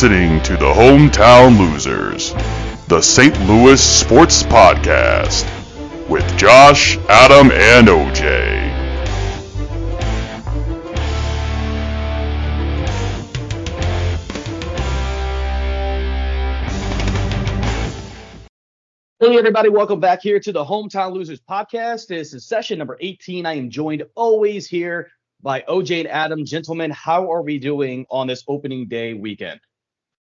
listening to the Hometown Losers, the St. Louis Sports Podcast, with Josh, Adam, and OJ. Hey everybody, welcome back here to the Hometown Losers Podcast. This is session number 18. I am joined always here by OJ and Adam. Gentlemen, how are we doing on this opening day weekend?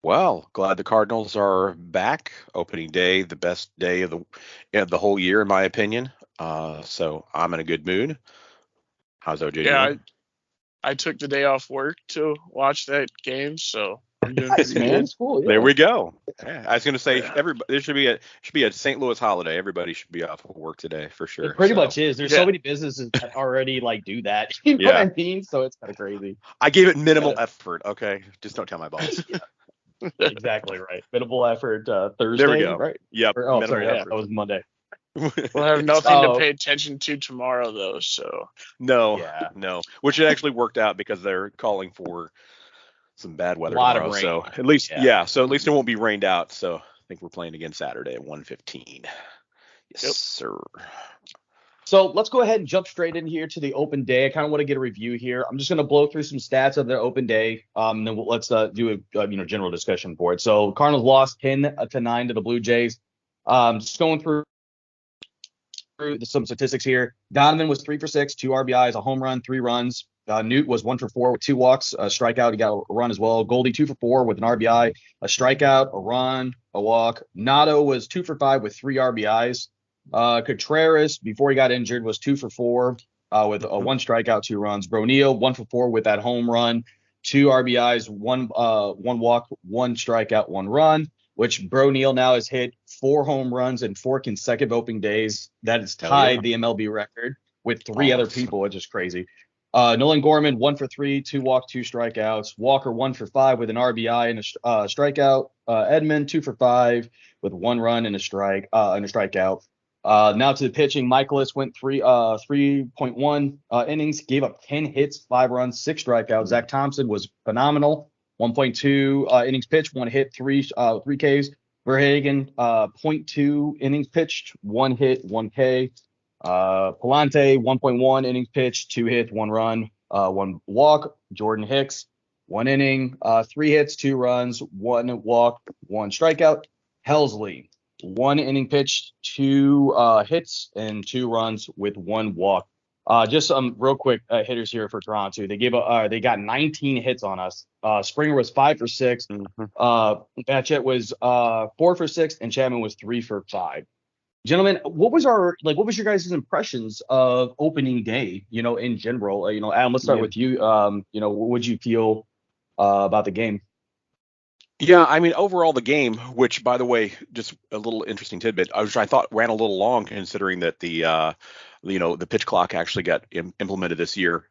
Well, glad the Cardinals are back. Opening day, the best day of the whole year, in my opinion. So I'm in a good mood. How's OJ doing? I took the day off work to watch that game, so I'm doing Nice, pretty man. good. It's cool. Yeah. There we go. Yeah, I was going to say everybody. There should be a St. Louis holiday. Everybody should be off of work today for sure. It pretty much is. There's so many businesses that already do that. You know what I mean? So it's kind of crazy. I gave it minimal effort. Okay, just don't tell my boss. Exactly right. Minimal effort. Thursday. There we go. Right. Yep. Sorry. Effort. That was Monday. We'll have nothing to pay attention to tomorrow, though. So no. Which it actually worked out because they're calling for some bad weather tomorrow. So at least, So at least it won't be rained out. So I think we're playing again Saturday at 1:15. Yes, sir. So let's go ahead and jump straight in here to the open day. I kind of want to get a review here. I'm just going to blow through some stats of their open day. Then let's do a general discussion for it. So Cardinals lost 10-9 to the Blue Jays. Just going through some statistics here. Donovan was 3 for 6, 2 RBIs, a home run, 3 runs. Newt was 1 for 4 with 2 walks, a strikeout. He got a run as well. Goldie 2 for 4 with an RBI, a strikeout, a run, a walk. Nato was 2 for 5 with 3 RBIs. Contreras, before he got injured, was 2 for 4 with a 1 strikeout, 2 runs. Bronillo 1 for 4 with that home run, 2 RBIs, 1 walk, 1 strikeout, 1 run. Which Bronillo now has hit 4 home runs in 4 consecutive opening days. That has tied the MLB record with 3 other people, which is crazy. Nolan Gorman 1 for 3, 2 walks, 2 strikeouts. Walker 1 for 5 with an RBI and a strikeout. Edmund 2 for 5 with 1 run and a strikeout. Now to the pitching, Michaelis went 3.1 innings, gave up 10 hits, 5 runs, 6 strikeouts. Zach Thompson was phenomenal. 1.2 innings pitched, 1 hit, 3 Ks. Verhagen 0.2 innings pitched, 1 hit, 1 K. Palante 1.1 innings pitched, 2 hits, 1 run, 1 walk. Jordan Hicks 1 inning, 3 hits, 2 runs, 1 walk, 1 strikeout. Helsley 1 inning pitched, 2 hits and 2 runs with 1 walk. Just some real quick hitters here for Toronto. They got 19 hits on us. Springer was 5 for 6. Batchett was 4 for 6, and Chapman was 3 for 5. Gentlemen, what was your guys' impressions of opening day? In general, Adam, let's start with you. What would you feel about the game? Yeah, I mean, overall the game, which, by the way, just a little interesting tidbit, which I thought ran a little long considering that the pitch clock actually got implemented this year.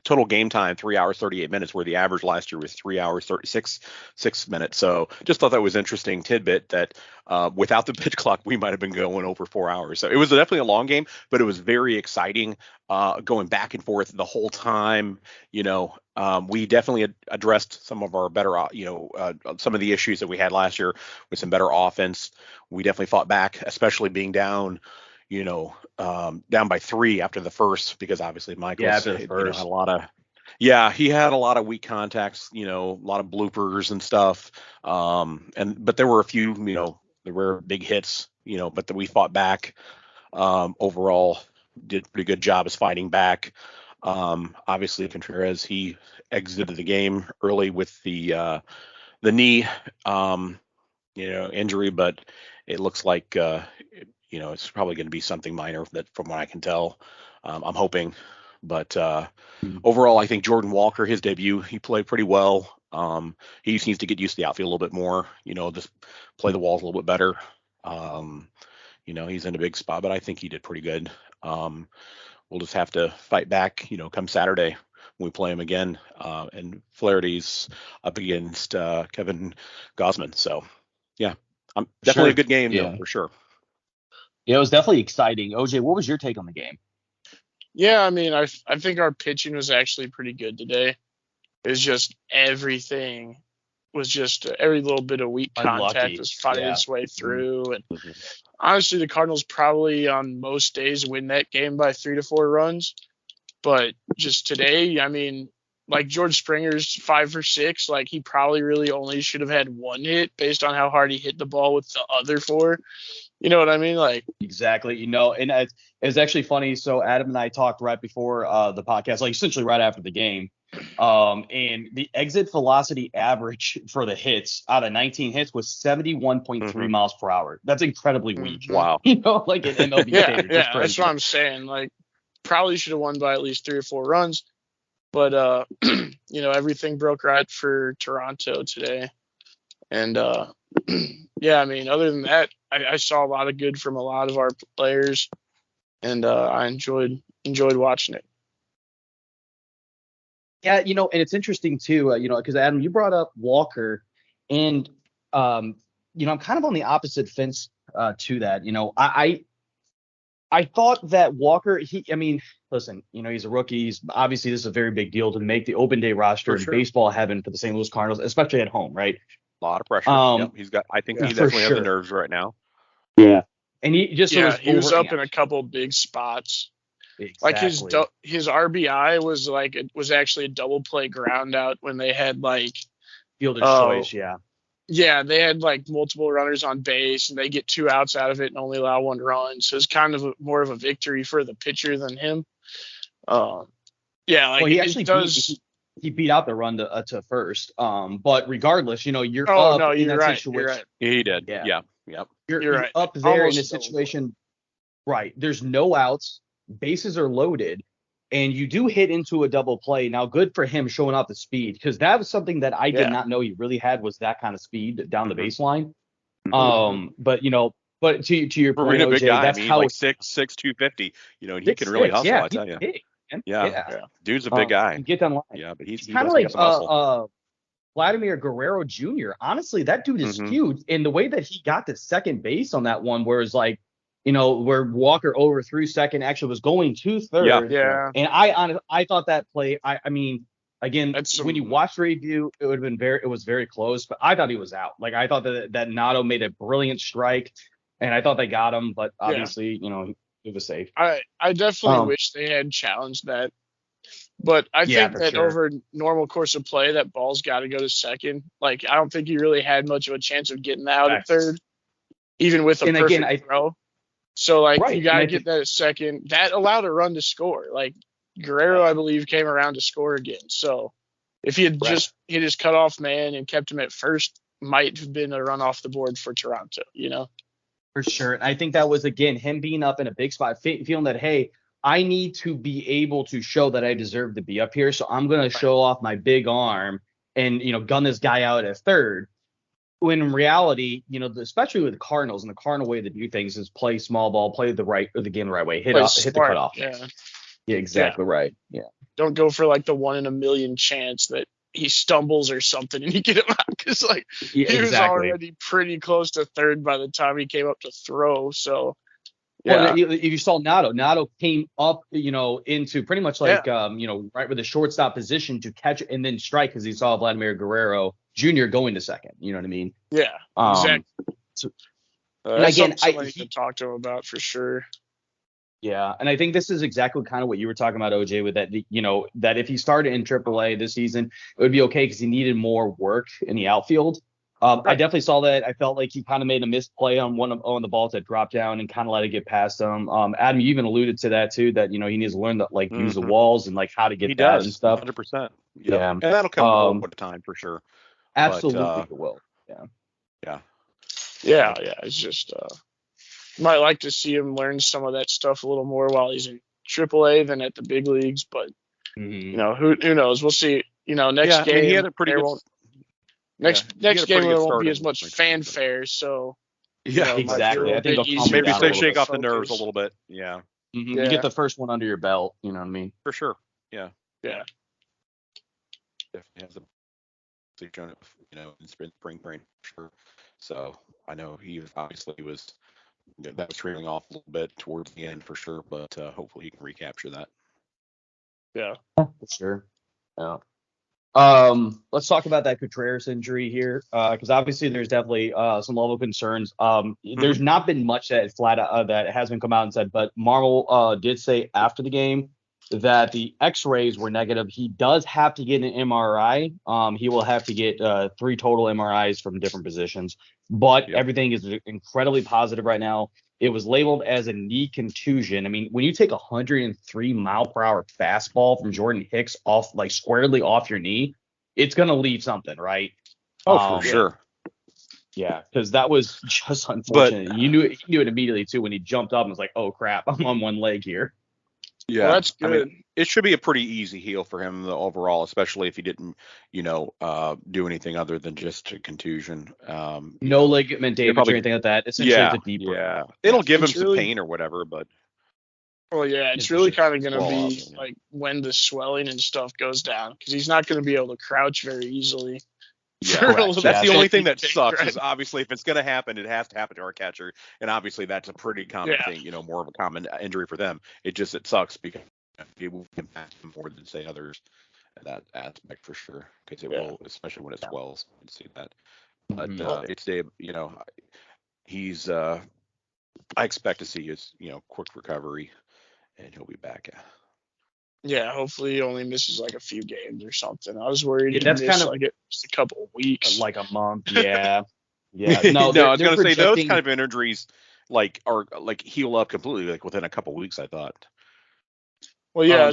Total game time 3 hours 38 minutes, where the average last year was 3 hours 36 minutes. So just thought that was interesting tidbit that without the pitch clock we might have been going over 4 hours. So it was definitely a long game, but it was very exciting, going back and forth the whole time. We definitely addressed some of our better, some of the issues that we had last year with some better offense. We definitely fought back, especially being down by 3 after the first, because obviously Michael had a lot of, he had a lot of weak contacts, a lot of bloopers and stuff. But there were a few, there were big hits, but we fought back. Overall did a pretty good job as fighting back. Obviously Contreras, he exited the game early with the knee, injury, but it looks like, it's probably going to be something minor from what I can tell. I'm hoping. But overall, I think Jordan Walker, his debut, he played pretty well. He just needs to get used to the outfield a little bit more, just play the walls a little bit better. He's in a big spot, but I think he did pretty good. We'll just have to fight back, come Saturday when we play him again. And Flaherty's up against Kevin Gausman. So, yeah, definitely a good game, though, for sure. Yeah, it was definitely exciting. OJ, what was your take on the game? Yeah, I mean, I think our pitching was actually pretty good today. is just everything was just every little bit of weak contact Unlucky. was finding Yeah. its way through. And Mhm. honestly, the Cardinals probably on most days win that game by 3 to 4 runs. But just today, I mean, like George Springer's 5 for 6, like he probably really only should have had one hit based on how hard he hit the ball with the other 4. You know what I mean? Like, Exactly. And it's actually funny. So Adam and I talked right before the podcast, like essentially right after the game. And the exit velocity average for the hits out of 19 hits was 71.3 miles per hour. That's incredibly weak. Wow. Like in MLB yeah, standards. That's crazy. that's what I'm saying. Like, probably should have won by at least 3 or 4 runs. But, everything broke right for Toronto today. And, yeah, I mean, other than that, I saw a lot of good from a lot of our players, and I enjoyed watching it. Yeah, and it's interesting too, because Adam, you brought up Walker, and I'm kind of on the opposite fence to that. I thought that Walker, listen, he's a rookie. Obviously, this is a very big deal to make the open day roster For in sure. baseball heaven for the St. Louis Cardinals, especially at home, right? A lot of pressure. Yep. I think he for definitely has sure. the nerves right now. Yeah. And he just he was up overamped. in a couple big spots. Exactly. Like his RBI was actually a double play ground out when they had like fielder's choice, yeah. Yeah, they had like multiple runners on base, and they get 2 outs out of it and only allow 1 run. So it's kind of more of a victory for the pitcher than him. Yeah, like well, he actually does. He beat out the run to first. But regardless, you're Oh up no, in you're that right. situation. You're right. He did. Yeah. Yep. You're right. up there Almost in a situation, right? There's no outs, bases are loaded, and you do hit into a double play. Now, good for him showing off the speed, because that was something that I did not know he really had, was that kind of speed down the baseline. But to your For point, being a big OJ, guy, that's how like 6'6", 250. And he can really hustle. Yeah, I tell you. big, man. Yeah. Dude's a big guy. You get down the line. Yeah, but he kind of definitely like has some hustle. Vladimir Guerrero Jr. Honestly, that dude is huge. And the way that he got to second base on that one, where it's like, where Walker overthrew second, actually was going to third. Yeah. And I thought that play, again, when you watch the review, it was very close, but I thought he was out. Like, I thought that Nato made a brilliant strike, and I thought they got him, but obviously, it was safe. I definitely wish they had challenged that. But I think that over normal course of play, that ball's got to go to second. Like, I don't think he really had much of a chance of getting out at third, even with a perfect throw. So, like, you got to get that at second. That allowed a run to score. Like, Guerrero, I believe, came around to score again. So, if he had just hit his cutoff man and kept him at first, might have been a run off the board for Toronto, For sure. And I think that was, again, him being up in a big spot, feeling that, hey, I need to be able to show that I deserve to be up here. So I'm going to show off my big arm and, gun this guy out at third. When in reality, especially with the Cardinals, and the Cardinal way to do things is play small ball, play the game the right way, hit the cutoff. Yeah, exactly right. Yeah. Don't go for like the 1 in a million chance that he stumbles or something and you get him out, because he was already pretty close to third by the time he came up to throw. So. Yeah. Well, if you saw Nato came up, into pretty much like, right with the shortstop position to catch and then strike, because he saw Vladimir Guerrero Jr. going to second. You know what I mean? Yeah, exactly. So, and again, I need to talk to him about for sure. Yeah, and I think this is exactly kind of what you were talking about, OJ, with that, that if he started in AAA this season, it would be okay because he needed more work in the outfield. I definitely saw that. I felt like he kind of made a missed play on on the balls that dropped down and kind of let it get past him. Adam, you even alluded to that too, that he needs to learn to use the walls and like how to get that and stuff. 100%. Yeah, and that'll come with time for sure. Absolutely, it will. Yeah. It's just might like to see him learn some of that stuff a little more while he's in AAA than at the big leagues. But who knows? We'll see. Next game he had a pretty good. Next game there won't be as much fanfare, so exactly. I think maybe shake off the nerves a little bit. Yeah. You get the first one under your belt. You know what I mean? For sure. Yeah. Definitely has a in spring training for sure. So I know he obviously was that was trailing off a little bit towards the end for sure, but hopefully he can recapture that. Yeah, for sure. Yeah. Let's talk about that Contreras injury here, because obviously there's definitely some level of concerns. There's not been much that that has been come out and said, but Marvel did say after the game that the X-rays were negative. He does have to get an MRI. He will have to get 3 total MRIs from different positions, but everything is incredibly positive right now. It was labeled as a knee contusion. I mean, when you take a 103-mile-per-hour fastball from Jordan Hicks off, like squarely off your knee, it's gonna leave something, right? Oh, for sure. Yeah, because that was just unfortunate. But, he knew it immediately too when he jumped up and was like, "Oh crap, I'm on one leg here." Yeah, well, that's good. I mean, it should be a pretty easy heal for him overall, especially if he didn't, do anything other than just a contusion. No ligament damage or anything like that. Essentially, it's a deep breath. It'll give him some pain or whatever, but. Well, yeah, it's really kind of going to be like when the swelling and stuff goes down, because he's not going to be able to crouch very easily. Yeah, that's the only thing that sucks is obviously if it's going to happen, it has to happen to our catcher, and obviously that's a pretty common thing, more of a common injury for them. It sucks because it will impact him more than say others in that aspect for sure, because it will, especially when it swells. You can see that, but it's he's I expect to see his quick recovery, and he'll be back. Yeah, hopefully he only misses like a few games or something. I was worried that's kind of like just a couple of weeks, like a month. Yeah, yeah. No, I was going to say those kind of injuries are heal up completely like within a couple of weeks. I thought. Well, yeah,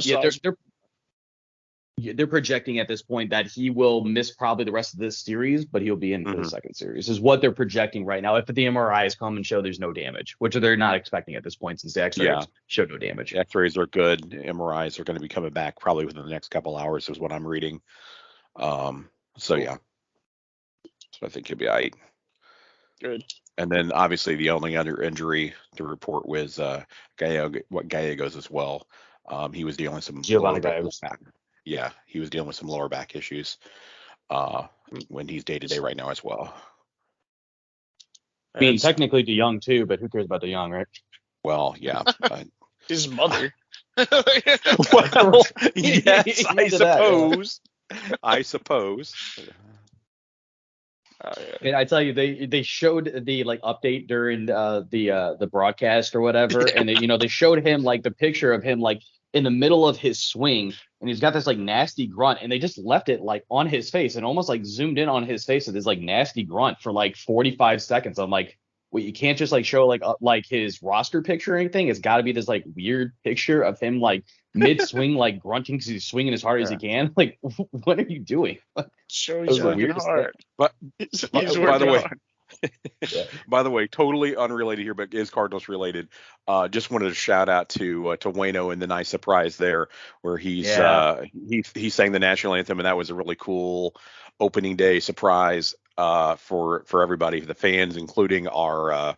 they're projecting at this point that he will miss probably the rest of this series, but he'll be in for the second series, is what they're projecting right now. If the MRIs come and show there's no damage, which they're not expecting at this point since the X-rays show no damage. The X-rays are good. MRIs are going to be coming back probably within the next couple hours is what I'm reading. So I think he'll be all right. Good. And then obviously the only other injury to report was Gallegos as well. He was dealing with some he was dealing with some lower back issues when he's day-to-day right now as well. I mean, technically DeYoung too, but who cares about DeYoung, right? Well, yeah. His mother. Well, yes, I suppose. And I tell you, they showed the update during the broadcast or whatever, and they showed him the picture of him in the middle of his swing, and he's got this nasty grunt, and they just left it on his face and almost zoomed in on his face with this nasty grunt for 45 seconds. I'm like, wait, you can't just show his roster picture or anything. It's got to be this weird picture of him mid swing grunting because he's swinging as hard as he can. What are you doing? Shows working hard. But by the way. By the way, totally unrelated here, but is Cardinals related. Just wanted to shout out to Waino and the nice surprise there, where he sang the national anthem, and that was a really cool opening day surprise for everybody, the fans, including our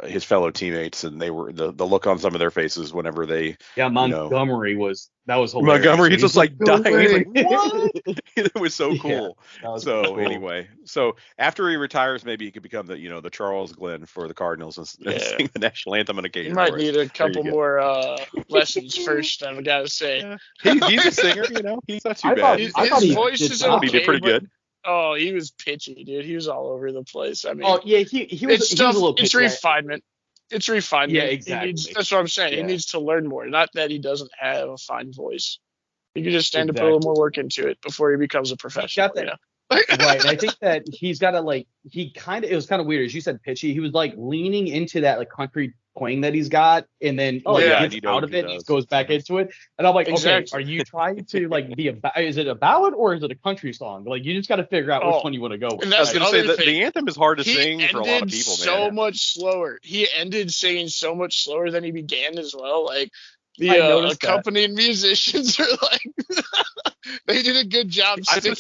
his fellow teammates, and they were the look on some of their faces whenever they Montgomery was hilarious. Montgomery, he's just dying. He's like, what? It was so cool. Cool. Anyway, so after he retires, maybe he could become the Charles Glenn for the Cardinals and sing the national anthem on occasion. He might need a couple more lessons first, I've got to say. He's a singer, he's not too bad. His voice is okay. He did pretty good. Oh, he was pitchy, dude. He was all over the place. I mean, he was a little pitchy. It's refinement. It's refinement. Yeah, exactly. That's what I'm saying. He needs to learn more. Not that he doesn't have a fine voice. He could just stand to put a little more work into it before he becomes a professional. Right. I think that he's got to it was kind of weird. As you said, pitchy. He was leaning into that country twang that he's got, and then he gets out of it and he goes back into it. And I'm like, okay, are you trying to be is it a ballad or is it a country song? You just got to figure out which one you want to go with. And that's I was going to say the anthem is hard to sing for a lot of people. So much slower. He ended singing so much slower than he began as well. The accompanying musicians are they did a good job. Yes, they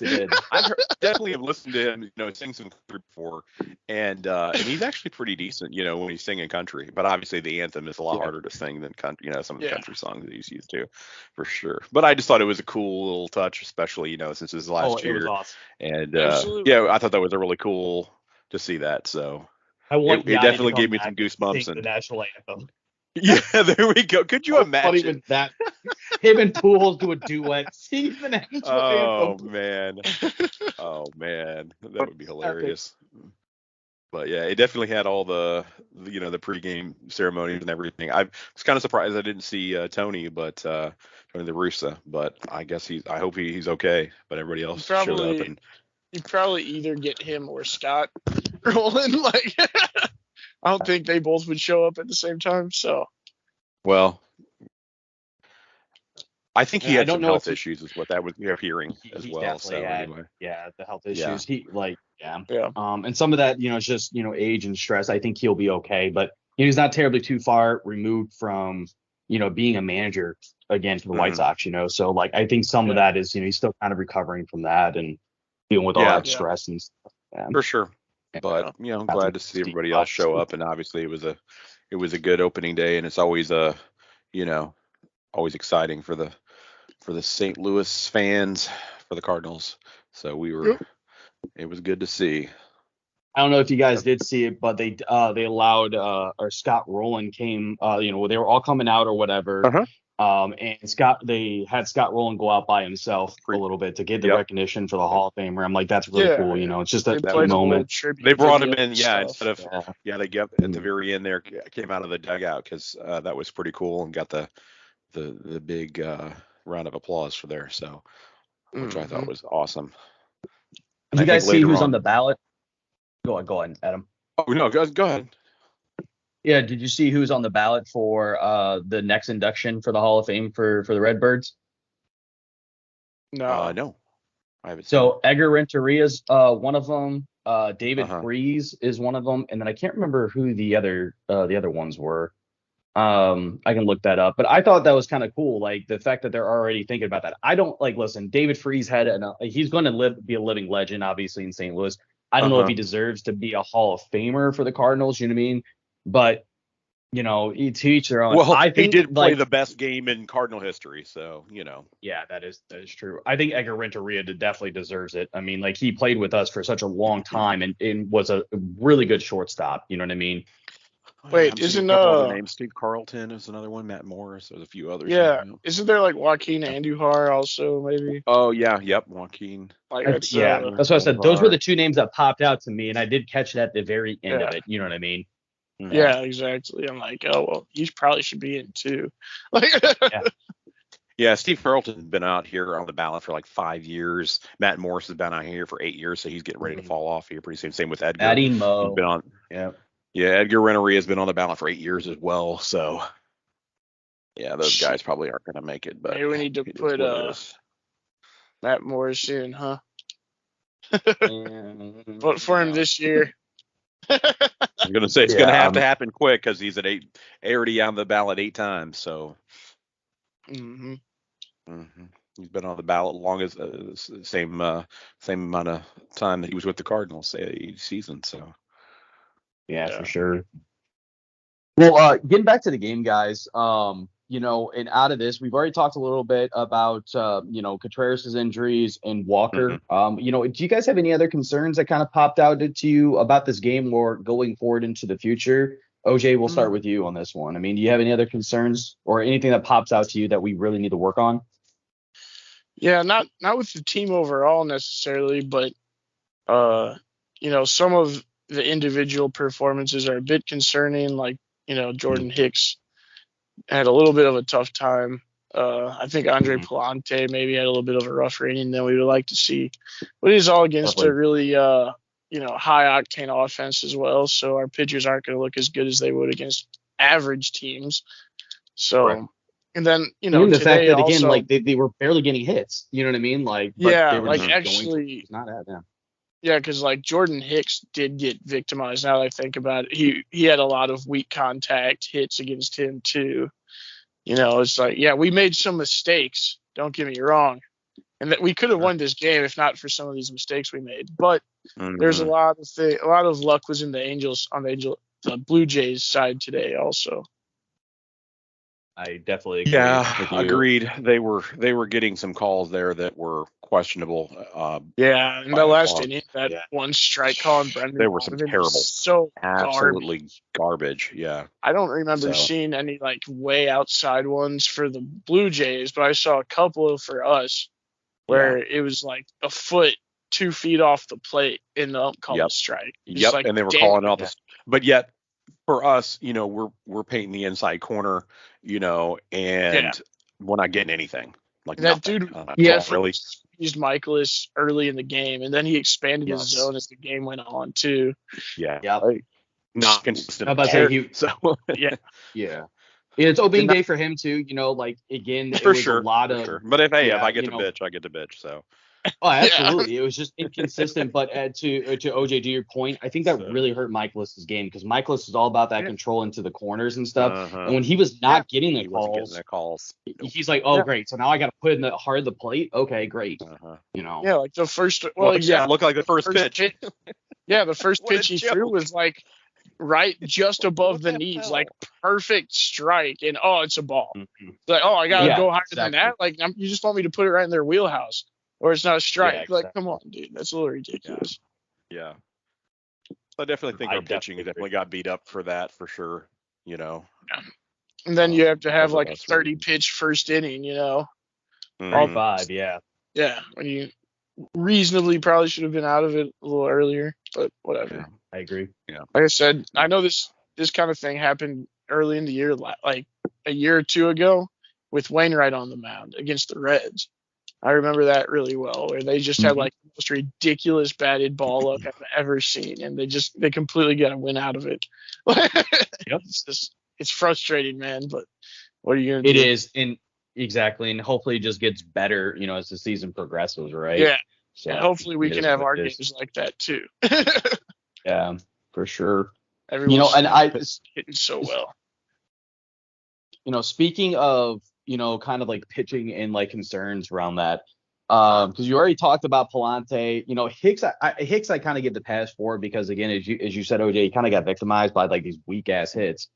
did. I definitely have listened to him, sing some country before, and he's actually pretty decent, when he's singing country. But obviously, the anthem is a lot harder to sing than country, some of the country songs that he's used to, for sure. But I just thought it was a cool little touch, especially since his last year. It was awesome. And I thought that was a really cool to see that. So it definitely gave me some goosebumps. The national anthem. Yeah, there we go. Could you imagine? Funny with that. Him and Pujols do a duet. Sing the national Oh anthem. man. Oh man, that would be hilarious. But yeah, it definitely had all the the pregame ceremonies and everything. I was kind of surprised I didn't see Tony, but Tony the Russa. But I guess I hope he's okay. But everybody else showed up, and you probably either get him or Scott rolling. Like, I don't think they both would show up at the same time. So, well, I think he had don't some know health issues, is what that was hearing as well. definitely So had, anyway, the health issues. Yeah. And some of that, it's just, age and stress. I think he'll be okay, but he's not terribly too far removed from, being a manager again for the White Sox, So like, I think some of that is, he's still kind of recovering from that and dealing with all that stress and stuff. For sure. But I'm glad to see everybody else show up, and obviously it was a good opening day, and it's always always exciting for the St. Louis fans, for the Cardinals. So it was good to see. I don't know if you guys did see it, but they allowed or Scott Rowland came, they were all coming out or whatever. And they had Scott Rowland go out by himself a little bit to get the recognition for the Hall of Famer. I'm like, that's really cool. It's just a cute moment. They brought him in, instead of they get at the very end there, came out of the dugout, because that was pretty cool, and got the big round of applause for there. So, which I thought was awesome. Did you guys see who's on the ballot? Go ahead, Adam. Oh no, go ahead. Yeah, did you see who's on the ballot for the next induction for the Hall of Fame for the Redbirds? No. No. I haven't seen it. Edgar Renteria's one of them. David Freese is one of them, and then I can't remember who the other ones were. I can look that up, but I thought that was kind of cool, like the fact that they're already thinking about that. I don't listen, David Freese he's going to be a living legend, obviously, in St. Louis. I don't know if he deserves to be a Hall of Famer for the Cardinals, you know what I mean? But to each their own. Well, I think he did play the best game in Cardinal history, so Yeah, that is true. I think Edgar Renteria definitely deserves it. I mean, like, he played with us for such a long time and was a really good shortstop. You know what I mean? Wait, isn't other names? Steve Carlton is another one. Matt Morris. There's a few others. Yeah, isn't there like Joaquin Andujar also maybe? Oh yeah, yep, Joaquin. That's what I said. Those were the two names that popped out to me, and I did catch it at the very end of it. You know what I mean? Yeah, exactly. I'm like, oh well, he probably should be in too. Yeah, Steve Carlton's been out here on the ballot for like 5 years. Matt Morris has been out here for 8 years, so he's getting ready to fall off here pretty soon. Same with Edgar. Addie Mo. He's been on. Yeah, Edgar Renteria has been on the ballot for 8 years as well. So, yeah, those guys probably aren't going to make it. But maybe we need to put Matt Morris in, huh? Vote for him this year. I'm going to say it's going to have to happen quick, because he's already on the ballot 8 times. So, he's been on the ballot long as same amount of time that he was with the Cardinals, each season. So. Yeah, for sure. Well, getting back to the game, guys, and out of this, we've already talked a little bit about, Contreras' injuries and Walker. Do you guys have any other concerns that kind of popped out to you about this game or going forward into the future? OJ, we'll start with you on this one. I mean, do you have any other concerns or anything that pops out to you that we really need to work on? Yeah, not with the team overall necessarily, but, some of the individual performances are a bit concerning. Like, Jordan Hicks had a little bit of a tough time. I think Andre Palante maybe had a little bit of a rough rating than we would like to see, but he's all against a really, high octane offense as well. So our pitchers aren't going to look as good as they would against average teams. So, and then, even the fact that, again, like they were barely getting hits, you know what I mean? Like, they were actually not at them. Yeah, because like Jordan Hicks did get victimized. Now that I think about it, he had a lot of weak contact hits against him too. It's like, we made some mistakes. Don't get me wrong, and that we could have won this game if not for some of these mistakes we made. But there's a lot of luck was in the Blue Jays side today also. I definitely agree. Yeah, agreed. They were getting some calls there that were questionable. Yeah, in the last inning, that one strike call on Brendan. There were some terrible, so absolutely garbage. Yeah. I don't remember seeing any like way outside ones for the Blue Jays, but I saw a couple for us where it was like a foot, 2 feet off the plate in the ump call strike. Yep, like, and they were calling out this, but yet for us, we're painting the inside corner, and we're not getting anything. Like that nothing. dude, really used Michaelis early in the game, and then he expanded his zone as the game went on too. Yeah, like, not consistent. How about say so yeah. It's opening day for him too. Like again, it was a lot of. Sure. But if I get to bitch, I get to bitch. So. Oh, absolutely. It was just inconsistent. But to OJ, to your point, I think that really hurt Michaelis' game because Michaelis is all about that control into the corners and stuff. And when he was not getting the calls, he's like, oh, great. So now I got to put in the hard the plate. Okay, great. Yeah, like the first. It looked like the first pitch. Yeah, the first pitch he threw was like right just above the knees, like perfect strike. And it's a ball. Like, I got to go higher than that. Like, you just want me to put it right in their wheelhouse. Or it's not a strike. Yeah, exactly. Like, come on, dude. That's a little ridiculous. Yeah. I definitely think our pitching definitely got beat up for that, for sure. Yeah. And then you have to have like a 30-pitch first inning, All 5, yeah. Yeah. When you reasonably probably should have been out of it a little earlier, but whatever. Yeah, I agree. Yeah. Like I said, I know this kind of thing happened early in the year, like a year or two ago with Wainwright on the mound against the Reds. I remember that really well, where they just had like the most ridiculous batted ball luck I've ever seen, and they completely got a win out of it. It's frustrating, man. But what are you gonna do? It is, and exactly, and hopefully it just gets better, as the season progresses, right? Yeah. So and hopefully we can have our games like that too. Yeah, for sure. Everyone's and hitting so well. Speaking of. Kind of like pitching and like concerns around that. Because you already talked about Palante. Hicks I kind of give the pass for because again, as you said, OJ, he kind of got victimized by like these weak ass hits.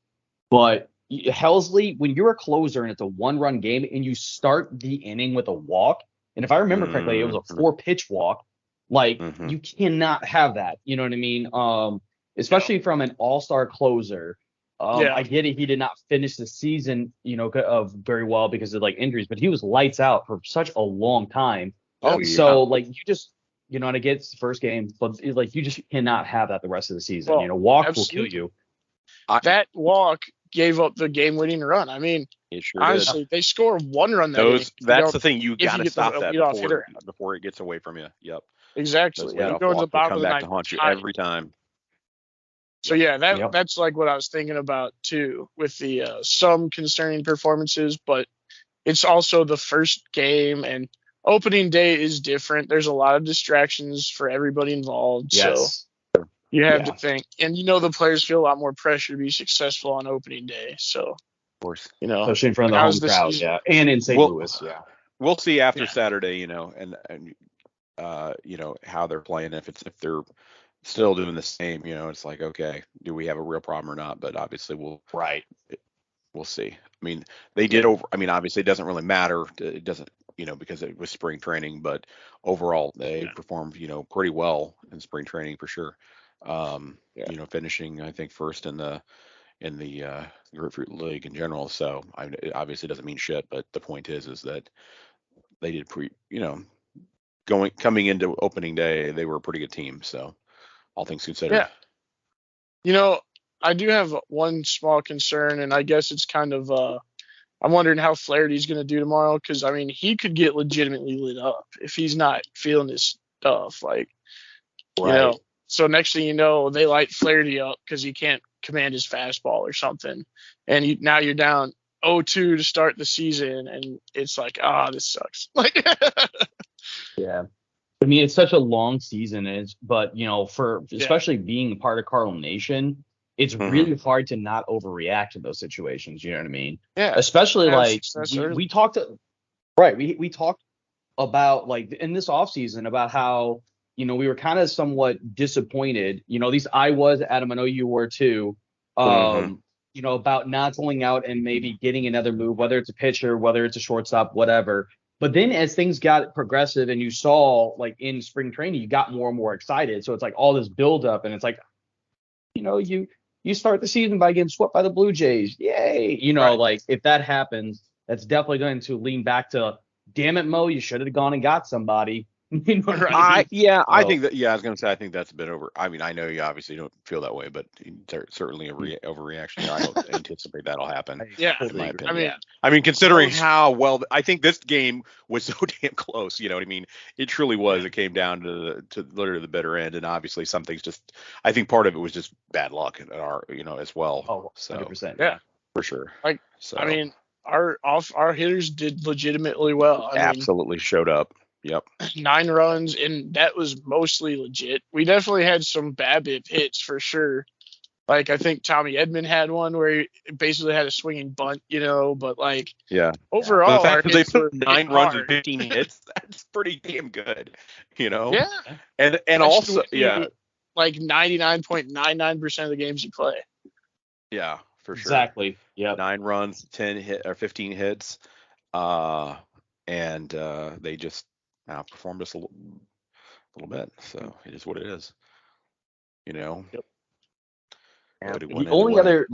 But Helsley, when you're a closer and it's a 1-run game and you start the inning with a walk, and if I remember correctly, it was a 4-pitch walk. Like you cannot have that. You know what I mean? Especially from an all-star closer. I get it. He did not finish the season, very well because of like injuries, but he was lights out for such a long time. So like you just, and I get it's the first game, but like you just cannot have that the rest of the season. Walk will kill you. That walk gave up the game-winning run. I mean, honestly, they score 1 run. That's the thing. You got to stop that before it gets away from you. Yep. Exactly. You go to the bottom of the ninth to haunt you every time. So yeah, that's like what I was thinking about too, with the some concerning performances, but it's also the first game and opening day is different. There's a lot of distractions for everybody involved. Yes. So you have to think, and the players feel a lot more pressure to be successful on opening day. So of course, especially in front of the home crowd, and in St. Louis, we'll see after Saturday, and how they're playing if they're still doing the same, it's like, okay, do we have a real problem or not? But obviously we'll see. I mean, they did obviously it doesn't really matter. It doesn't, because it was spring training, but overall they performed, pretty well in spring training for sure. Finishing, I think, first in the Grapefruit League in general. So it obviously doesn't mean shit, but the point is that they did coming into opening day, they were a pretty good team. So all things considered. Yeah. I do have one small concern, and I guess it's kind of I'm wondering how Flaherty's going to do tomorrow because, he could get legitimately lit up if he's not feeling his stuff. Like, so next thing you know, they light Flaherty up because he can't command his fastball or something. And now you're down 0-2 to start the season, and it's like, this sucks. Like, yeah. I mean, it's such a long season, but for especially being a part of Cardinal Nation, it's really hard to not overreact to those situations. You know what I mean? Yeah. Especially like we talked, we talked about like in this offseason about how we were kind of somewhat disappointed. At least I was, Adam. I know you were too. about not going out and maybe getting another move, whether it's a pitcher, whether it's a shortstop, whatever. But then as things got progressive and you saw like in spring training, you got more and more excited. So it's like all this buildup, and it's like, you start the season by getting swept by the Blue Jays. Yay. Right. Like if that happens, that's definitely going to lean back to, damn it, Mo, you should have gone and got somebody. You know what I mean? I think that, I was going to say, I think that's a bit over. I mean, I know you obviously don't feel that way, but there's certainly a overreaction there. I don't anticipate that'll happen. Yeah. In my opinion. I mean, I mean, considering how well, I think this game was so damn close, you know what I mean? It truly was. It came down to literally the bitter end. And obviously some things just, I think part of it was just bad luck in our, as well. Oh, so 100%. Yeah. For sure. So, I mean, our hitters did legitimately well. Absolutely showed up. Yep. 9 runs, and that was mostly legit. We definitely had some BABIP hits for sure. Like, I think Tommy Edman had one where he basically had a swinging bunt, but like, overall, the fact our that they hits were put 9 runs hard. and 15 hits, that's pretty damn good, Yeah. And also, like 99.99% of the games you play. Yeah, for sure. Exactly. Yeah. 9 runs, 15 hits, and they just outperformed us a little bit. So it is what it is. Yep. Yeah. The only other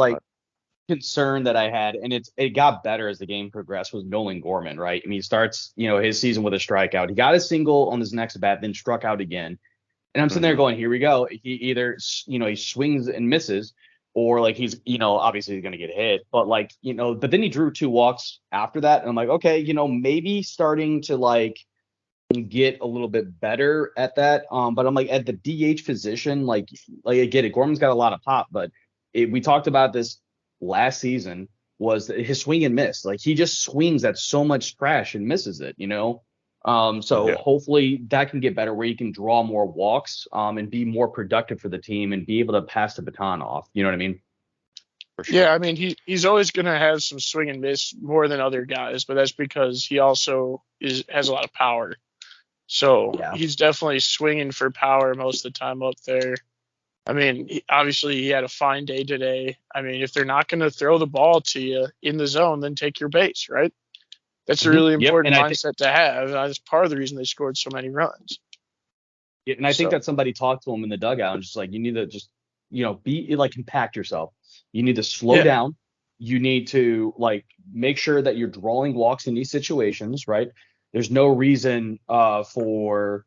concern that I had, and it got better as the game progressed, was Nolan Gorman, right? I mean, he starts, his season with a strikeout. He got a single on his next bat, then struck out again. And I'm sitting there going, here we go. He either, he swings and misses, or like he's, obviously he's going to get hit. But like, but then he drew 2 walks after that. And I'm like, okay, maybe starting to like get a little bit better at that. But I'm like, at the DH position, like I get it. Gorman's got a lot of pop, but we talked about this last season, was his swing and miss. Like he just swings at so much trash and misses it, So hopefully that can get better, where you can draw more walks and be more productive for the team and be able to pass the baton off. You know what I mean? For sure. Yeah, I mean, he's always going to have some swing and miss more than other guys, but that's because he also has a lot of power. So he's definitely swinging for power most of the time up there. I mean, obviously he had a fine day today. I mean, if they're not going to throw the ball to you in the zone, then take your base, right? That's a really important mindset to have. That's part of the reason they scored so many runs. Yeah, and I think that somebody talked to him in the dugout and just like, you need to just, be like, compact yourself. You need to slow down. You need to like make sure that you're drawing walks in these situations, right? There's no reason for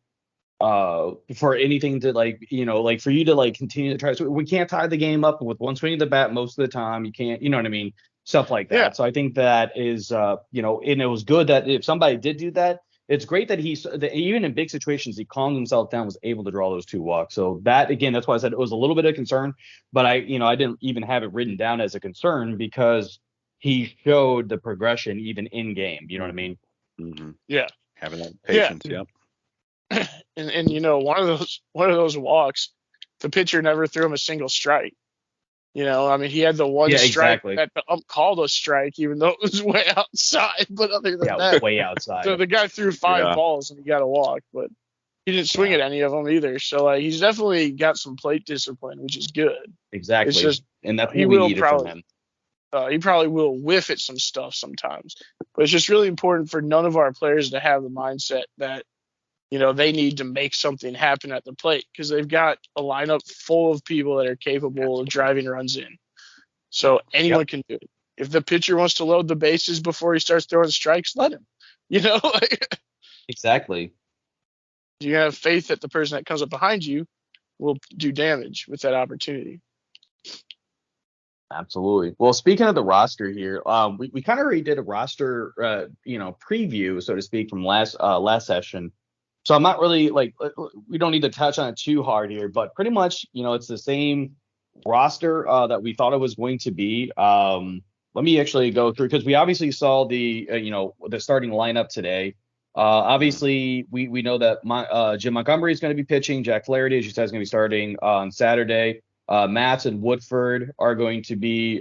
anything to like, like for you to like continue to try. So we can't tie the game up with one swing of the bat most of the time. You can't, you know what I mean? Stuff like that. Yeah. So I think that is, and it was good that if somebody did do that, it's great that even in big situations, he calmed himself down, was able to draw those 2 walks. So that, again, that's why I said it was a little bit of concern, but I didn't even have it written down as a concern because he showed the progression even in game. You know what I mean? Mm-hmm. Yeah. Having that patience. Yeah. And one of those walks, the pitcher never threw him a single strike. I mean, he had the one strike that the ump called a strike, even though it was way outside. But other than that, way outside. So the guy threw 5 balls and he got a walk, but he didn't swing at any of them either. So like, he's definitely got some plate discipline, which is good. Exactly. It's just, and that's what we needed from him. He probably will whiff at some stuff sometimes, but it's just really important for none of our players to have the mindset that, they need to make something happen at the plate, because they've got a lineup full of people that are capable of driving runs in. So anyone can do it. If the pitcher wants to load the bases before he starts throwing strikes, let him. Exactly. You have faith that the person that comes up behind you will do damage with that opportunity. Absolutely. Well, speaking of the roster here, we kind of already did a roster, preview, so to speak, from last session. So I'm not really we don't need to touch on it too hard here, but pretty much, it's the same roster that we thought it was going to be. Let me actually go through, because we obviously saw the starting lineup today. Obviously, we know that Jim Montgomery is going to be pitching. Jack Flaherty, as you said, is going to be starting on Saturday. Matz and Woodford are going to be,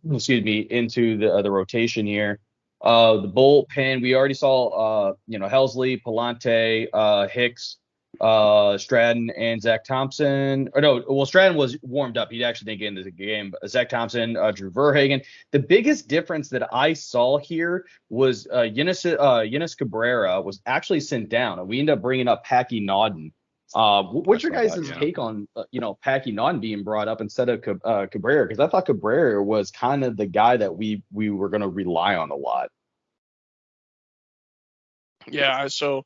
into the rotation here. The bullpen, we already saw, Helsley, Palante, Hicks, Stratton and Zach Thompson. Or no, well, Stratton was warmed up. He actually didn't get into the game. But Zach Thompson, Drew Verhagen. The biggest difference that I saw here was Eunice Cabrera was actually sent down, and we ended up bringing up Packy Nodden. What's your guys' take on Packy Nodden being brought up instead of Cabrera? Because I thought Cabrera was kind of the guy that we were going to rely on a lot. Yeah, so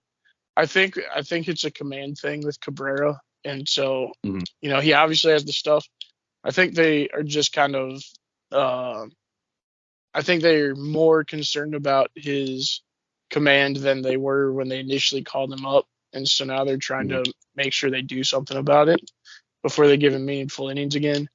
I think it's a command thing with Cabrera, and so he obviously has the stuff. I think they are just kind of I think they're more concerned about his command than they were when they initially called him up, and so now they're trying to make sure they do something about it before they give him meaningful innings again.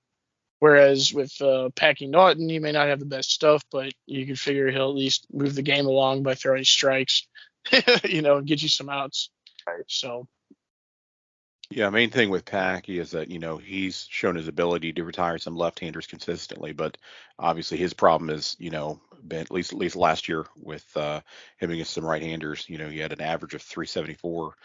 Whereas with Packy Naughton, he may not have the best stuff, but you can figure he'll at least move the game along by throwing strikes, and get you some outs. Right. So. Yeah, main thing with Packy is that, he's shown his ability to retire some left-handers consistently, but obviously his problem is, been at least last year with him against some right-handers. He had an average of 374.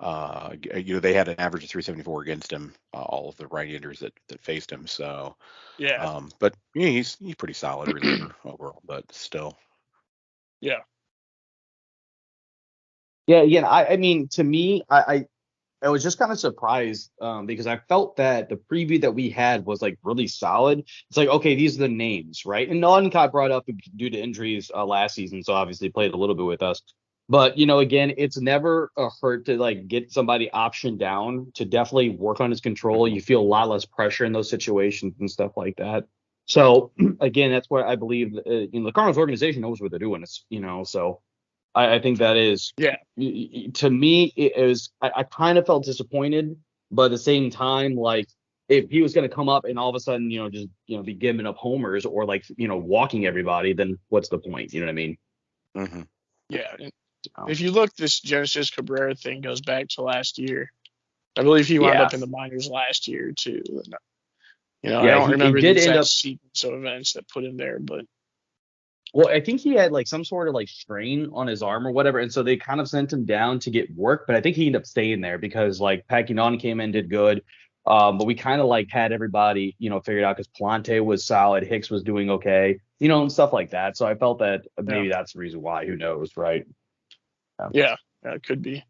They had an average of 374 against him, all of the right-handers that faced him. So, yeah. But he's pretty solid reliever overall, but still. Yeah. Yeah. Again, I mean, to me, I was just kind of surprised because I felt that the preview that we had was like really solid. It's like, okay, these are the names, right? And Nodden got brought up due to injuries last season, so obviously played a little bit with us. But, again, it's never a hurt to like get somebody optioned down to definitely work on his control. You feel a lot less pressure in those situations and stuff like that. So, again, that's what I believe. The Cardinals organization knows what they're doing. So. I think that is, to me, it was, I kind of felt disappointed, but at the same time, like if he was going to come up and all of a sudden, just, be giving up homers or like, walking everybody, then what's the point? You know what I mean? Mm-hmm. Yeah. If you look, this Genesis Cabrera thing goes back to last year. I believe he wound up in the minors last year too. I don't remember the exact sequence of events that put him there, but. Well, I think he had like some sort of like strain on his arm or whatever, and so they kind of sent him down to get work. But I think he ended up staying there because like Packy Nodden came in, did good, but we kind of like had everybody figured out because Plante was solid, Hicks was doing okay, and stuff like that. So I felt that maybe that's the reason why. Who knows, right? Yeah, it could be.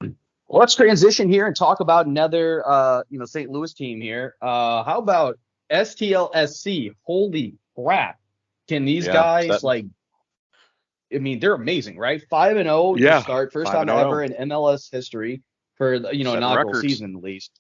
Well, let's transition here and talk about another St. Louis team here. How about STLSC? Holy crap! Can these guys I mean, they're amazing, right? 5-0 to start, first time ever in MLS history for inaugural season at least.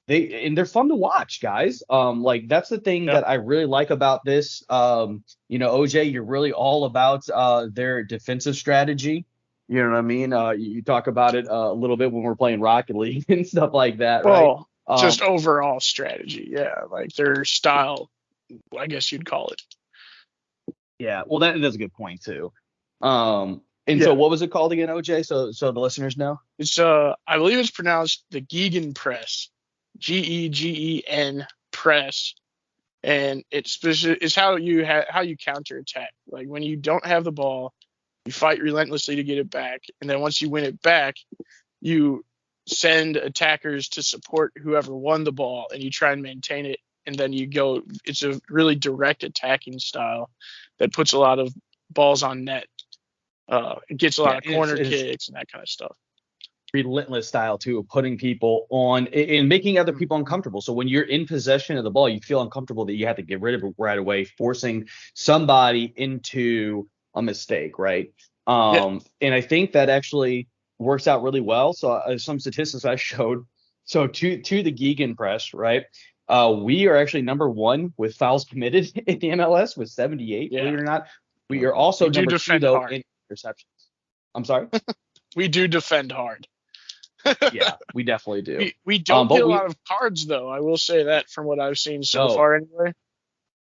They're fun to watch, guys. Like that's the thing that I really like about this. OJ, you're really all about their defensive strategy. You know what I mean? You talk about it a little bit when we're playing Rocket League and stuff like that, right? Just overall strategy, like their style, I guess you'd call it. Yeah, well, that's a good point too. So what was it called again, OJ? So the listeners know. It's I believe it's pronounced the Gegen press, Gen press, and it's how you counterattack. Like when you don't have the ball, you fight relentlessly to get it back, and then once you win it back, you send attackers to support whoever won the ball, and you try and maintain it. And then you go. It's a really direct attacking style that puts a lot of balls on net. It gets a lot of corner kicks and that kind of stuff. Relentless style too, of putting people on and making other people uncomfortable. So when you're in possession of the ball, you feel uncomfortable that you have to get rid of it right away, forcing somebody into a mistake, right? And I think that actually works out really well. So some statistics I showed. So to the Gegen press, right? We are actually number one with fouls committed in the MLS with 78. Believe it or not, we are also number two though in interceptions. I'm sorry. We do defend hard. Yeah, we definitely do. We don't get a lot of cards though. I will say that from what I've seen so far, anyway.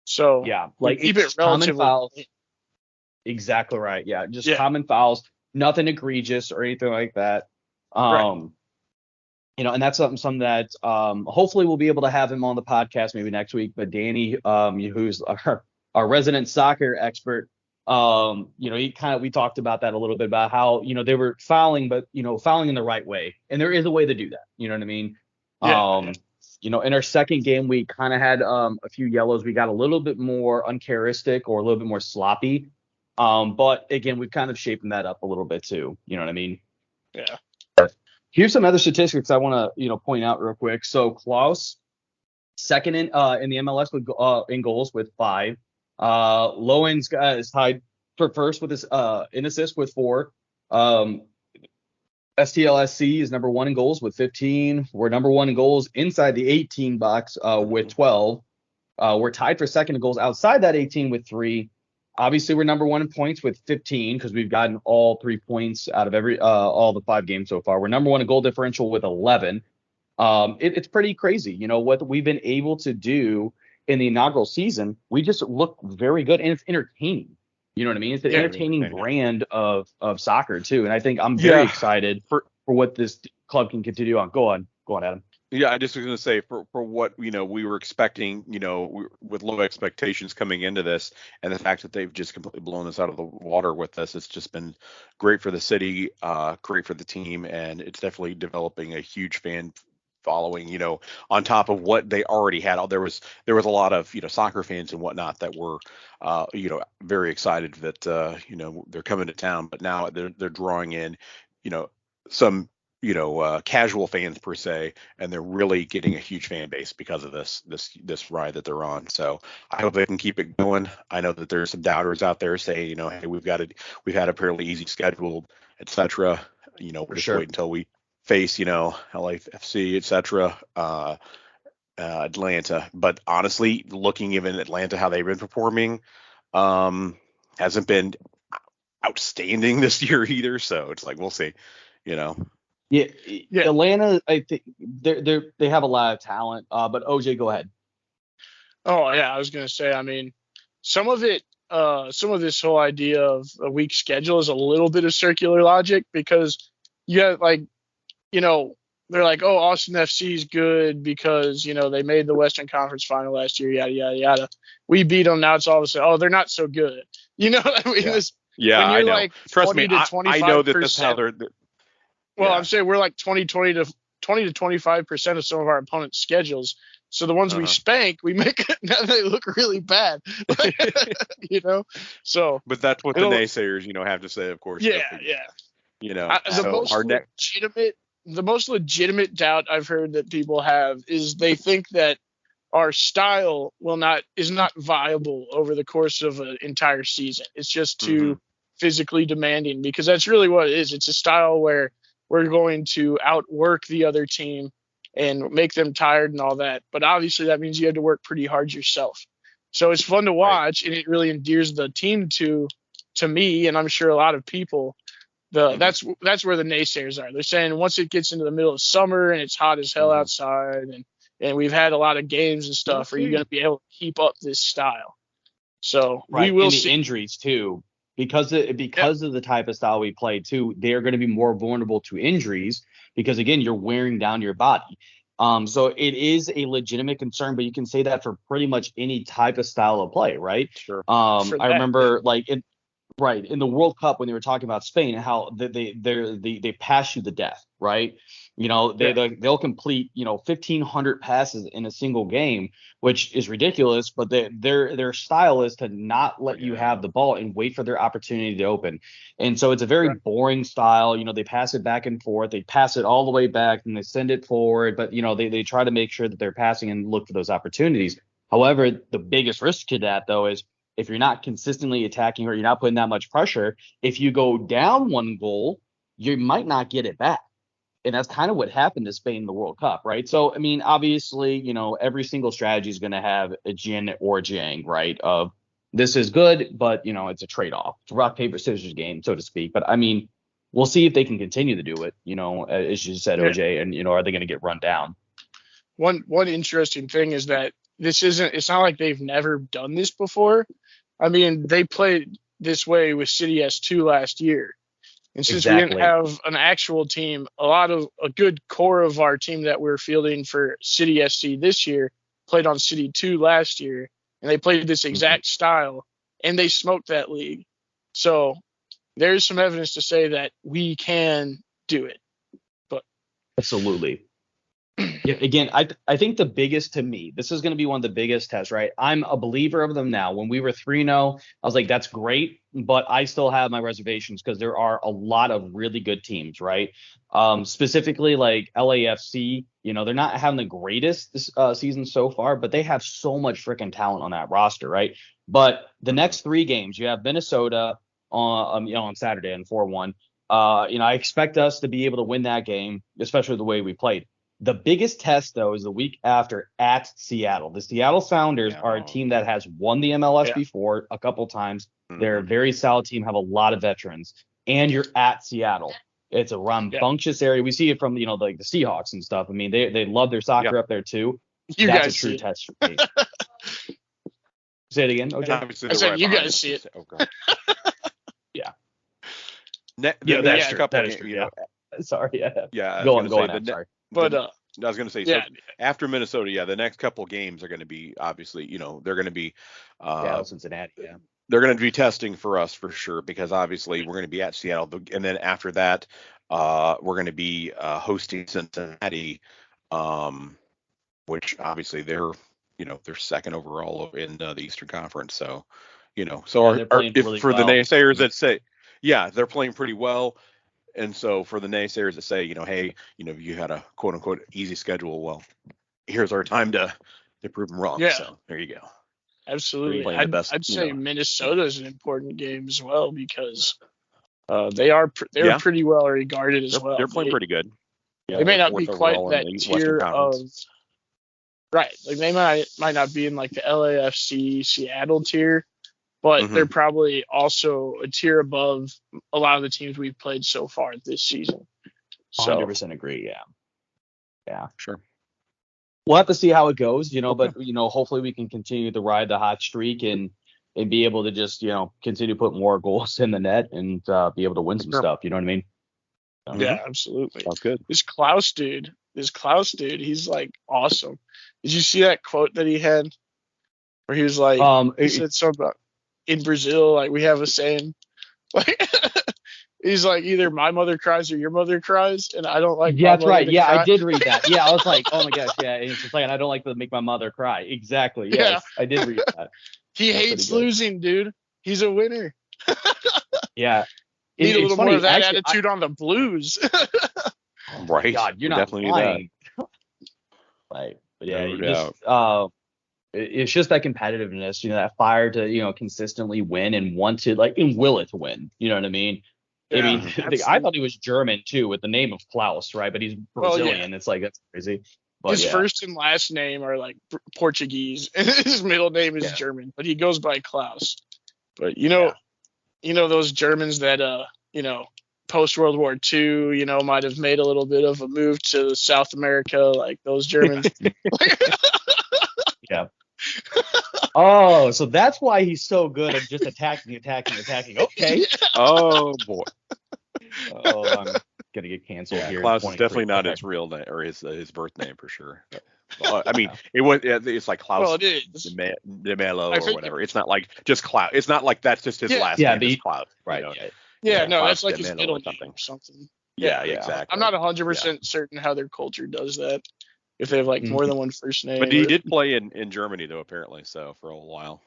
So yeah, like keep it relatively. Common fouls. Exactly right. Yeah, just common fouls, nothing egregious or anything like that. Right. And that's something that hopefully we'll be able to have him on the podcast maybe next week. But Danny, who's our resident soccer expert, We talked about that a little bit about how, they were fouling, but, fouling in the right way. And there is a way to do that. You know what I mean? Yeah. In our second game, we kind of had a few yellows. We got a little bit more uncharacteristic or a little bit more sloppy. But again, we've kind of shaping that up a little bit too. You know what I mean? Yeah. Here's some other statistics I want to, point out real quick. So Klaus, second in the MLS with in goals with 5. Lowen's is tied for first with his in assists with 4. STLSC is number 1 in goals with 15. We're number 1 in goals inside the 18 box with 12. We're tied for second in goals outside that 18 with 3. Obviously, we're number 1 in points with 15 because we've gotten all 3 points out of all the 5 games so far. We're number 1 in goal differential with 11. It's pretty crazy, what we've been able to do in the inaugural season. We just look very good, and it's entertaining. You know what I mean? It's an entertaining brand of soccer too, and I think I'm very excited for what this club can continue on. Go on, Adam. Yeah, I just was going to say for what, we were expecting, with low expectations coming into this, and the fact that they've just completely blown us out of the water with this, it's just been great for the city, great for the team, and it's definitely developing a huge fan following, on top of what they already had. There was a lot of, soccer fans and whatnot that were, very excited that, they're coming to town, but now they're drawing in, some casual fans per se, and they're really getting a huge fan base because of this ride that they're on. So I hope they can keep it going. I know that there's some doubters out there saying, hey, we've had a fairly easy schedule, etc. We'll just wait until we face, LAFC, etc. Atlanta. But honestly, looking even Atlanta, how they've been performing, hasn't been outstanding this year either. So it's like, we'll see, Yeah. Atlanta, I think they have a lot of talent. But OJ, go ahead. Oh yeah, I was gonna say. I mean, some of this whole idea of a weak schedule is a little bit of circular logic, because you have they're like, oh, Austin FC is good because they made the Western Conference Final last year, yada yada yada. We beat them, now it's all of a sudden, oh, they're not so good. What I mean? Yeah, when you're I know. like Trust me, 20 to 25%. I know that that's how they're. Well, I'm saying we're like 20 to 25% of some of our opponents' schedules. So the ones we spank, we make now they look really bad. So. But that's what the naysayers, have to say, of course. Yeah. The most legitimate doubt I've heard that people have is they think that our style is not viable over the course of an entire season. It's just too physically demanding, because that's really what it is. It's a style where we're going to outwork the other team and make them tired and all that. But obviously that means you have to work pretty hard yourself. So it's fun to watch, and it really endears the team to me, and I'm sure a lot of people. That's where the naysayers are. They're saying once it gets into the middle of summer and it's hot as hell outside, and we've had a lot of games and stuff, are you going to be able to keep up this style? So we will see injuries too. Because of the type of style we play too, they're going to be more vulnerable to injuries because, again, you're wearing down your body. So it is a legitimate concern, but you can say that for pretty much any type of style of play, right? Sure. I remember in the World Cup when they were talking about Spain, how they pass you to death, right? They'll complete 1,500 passes in a single game, which is ridiculous. But their style is to not let you have the ball and wait for their opportunity to open. And so it's a very boring style. They pass it back and forth. They pass it all the way back and they send it forward. But they try to make sure that they're passing and look for those opportunities. However, the biggest risk to that though is if you're not consistently attacking or you're not putting that much pressure, if you go down 1 goal, you might not get it back. And that's kind of what happened to Spain in the World Cup, right? So, I mean, obviously, every single strategy is going to have a yin or yang, right? Of this is good, but, it's a trade-off. It's a rock, paper, scissors game, so to speak. But, I mean, we'll see if they can continue to do it, as you said, OJ, and, are they going to get run down? One interesting thing is that it's not like they've never done this before. I mean, they played this way with City S2 last year. And since we didn't have an actual team, a good core of our team that we're fielding for City SC this year played on City 2 last year, and they played this exact style, and they smoked that league. So there's some evidence to say that we can do it. But absolutely. Yeah, again, I think the biggest to me, this is going to be one of the biggest tests, right? I'm a believer of them now. When we were 3-0, I was like, that's great, but I still have my reservations because there are a lot of really good teams, right? Specifically like LAFC, they're not having the greatest season so far, but they have so much freaking talent on that roster, right? But the next 3 games, you have Minnesota on Saturday and 4-1. I expect us to be able to win that game, especially the way we played. The biggest test, though, is the week after at Seattle. The Seattle Sounders are a team that has won the MLS before a couple times. They're a very solid team, have a lot of veterans. And you're at Seattle. It's a rambunctious area. We see it from, like the Seahawks and stuff. I mean, they love their soccer up there, too. That's a true test for me. Say it again, OJ. I said you guys see it. Okay. Yeah. That's true. That's true. Sorry. Yeah. Go on. Sorry. But I was going to say, so after Minnesota, the next couple games are going to be obviously, they're going to be Cincinnati. Yeah, they're going to be testing for us for sure because obviously we're going to be at Seattle, and then after that, we're going to be hosting Cincinnati, which obviously they're second overall in the Eastern Conference. So, for the naysayers that say, they're playing pretty well. And so for the naysayers that say, hey, you had a quote unquote easy schedule. Well, here's our time to prove them wrong. Yeah. So there you go. Absolutely. I'd say Minnesota is an important game as well because they're pretty well regarded as well. They're playing pretty good. Yeah, they may not be quite that tier of right. Like they might not be in like the LAFC Seattle tier. But they're probably also a tier above a lot of the teams we've played so far this season. 100% agree. Yeah. Sure. We'll have to see how it goes, but hopefully we can continue to ride the hot streak and be able to just, continue to put more goals in the net and be able to win some stuff. You know what I mean? Yeah, absolutely. Sounds good. This Klaus dude, he's like awesome. Did you see that quote that he had where he was like, he said something about, in Brazil, like we have a saying, like he's like either my mother cries or your mother cries, and I don't like. Yeah, that's right. Yeah, cry. I did read that. Yeah, I was like, oh my gosh, yeah. And it's just like I don't like to make my mother cry. Exactly. Yes, yeah, I did read that. He hates losing, dude. He's a winner. Yeah. Need a little more of that attitude on the Blues. Right. God, you're not definitely lying. Right. But yeah, it's just that competitiveness, that fire to, consistently win and want to and will it to win. You know what I mean? Yeah, I mean, I thought he was German too with the name of Klaus, right? But he's Brazilian. Well, yeah. It's like, that's crazy. But his first and last name are like Portuguese and his middle name is German, but he goes by Klaus. But those Germans that, post World War II, might have made a little bit of a move to South America, like those Germans. Yeah. Oh, so that's why he's so good at just attacking. Okay. Oh boy. Oh, I'm gonna get canceled here. Klaus is definitely not his real name or his birth name for sure. I mean, it's like Klaus. Well, it is. De Mello or whatever. It's not like just Klaus. It's not like that's just his last name. It's Klaus. Right. Yeah, no, that's like his middle name or something. Yeah, exactly. I'm not 100% certain how their culture does that. If they have like more than one first name. But he did play in Germany though, apparently. So for a while,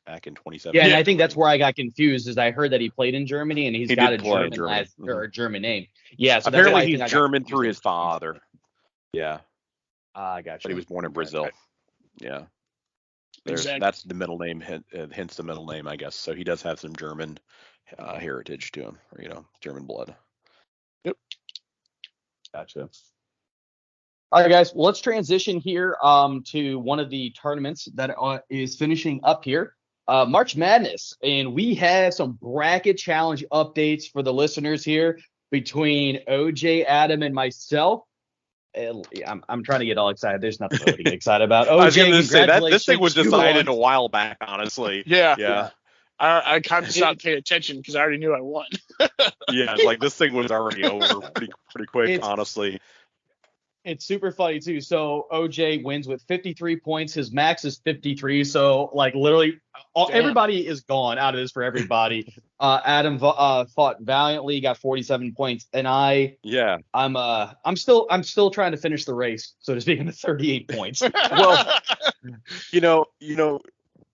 back in 2017. Yeah, and I think that's where I got confused. Is I heard that he played in Germany and he got a German or a German name. Yeah, so apparently he's German through his father. Yeah. I got you. But he was born in Brazil. Yeah. Exactly. That's the middle name, hence the middle name, I guess. So he does have some German heritage to him, or German blood. Yep. Gotcha. All right, guys. Well, let's transition here to one of the tournaments that is finishing up here, March Madness, and we have some bracket challenge updates for the listeners here between OJ, Adam, and myself. I'm trying to get all excited. There's nothing really to get excited about. OJ, I was going to say that this thing was decided a while back, honestly. Yeah. I kind of stopped paying attention because I already knew I won. Yeah, like this thing was already over pretty quick, honestly. It's super funny too. So OJ wins with 53 points. His max is 53. So like literally, everybody is gone out of this for everybody. Adam fought valiantly, got 47 points, and I'm still trying to finish the race, so to speak, in the 38 points. Well, you know,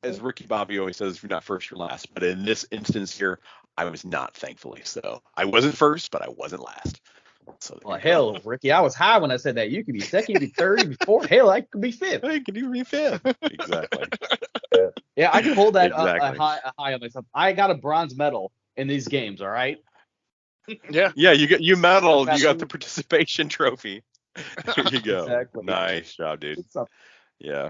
as Ricky Bobby always says, if you're not first, you're last. But in this instance here, I was not, thankfully. So I wasn't first, but I wasn't last. So well, hell, Ricky, I was high when I said that. You could be second, you could be third, you could be fourth. Hell, I could be fifth. I could even be fifth. Exactly. Yeah, I can hold that Exactly. a high on myself. I got a bronze medal in these games. All right. Yeah. Yeah, you medaled. You got the participation trophy. There you go. Exactly. Nice job, dude. Yeah.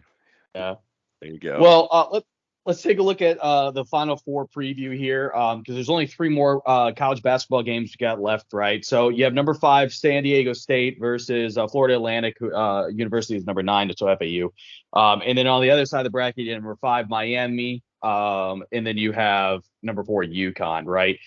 Yeah. There you go. Well, let's take a look at the Final Four preview here, because there's only 3 more college basketball games we got left, right? So you have number 5 San Diego State versus Florida Atlantic University is number 9, so FAU, and then on the other side of the bracket, you have number 5 Miami, and then you have number 4 UConn, right?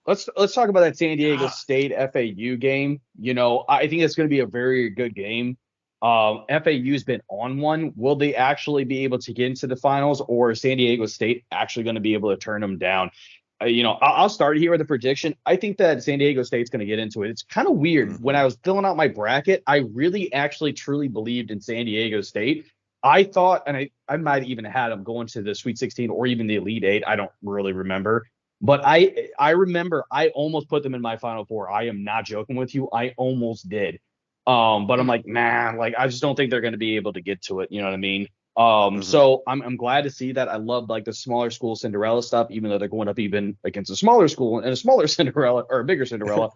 Let's talk about that San Diego State FAU game. You know, I think it's going to be a very good game. FAU's been on one. Will they actually be able to get into the finals, or is San Diego State actually going to be able to turn them down? I'll start here with a prediction. I think that San Diego State's going to get into it. It's kind of weird. Mm-hmm. When I was filling out my bracket, I really actually truly believed in San Diego State. I thought, and I might even had them going to the Sweet 16 or even the Elite 8. I don't really remember. But I remember I almost put them in my Final Four. I am not joking with you. I almost did. But I'm like, nah, like I just don't think they're going to be able to get to it. You know what I mean? So I'm glad to see that. I love like the smaller school Cinderella stuff, even though they're going up even against a smaller school and a smaller Cinderella or a bigger Cinderella.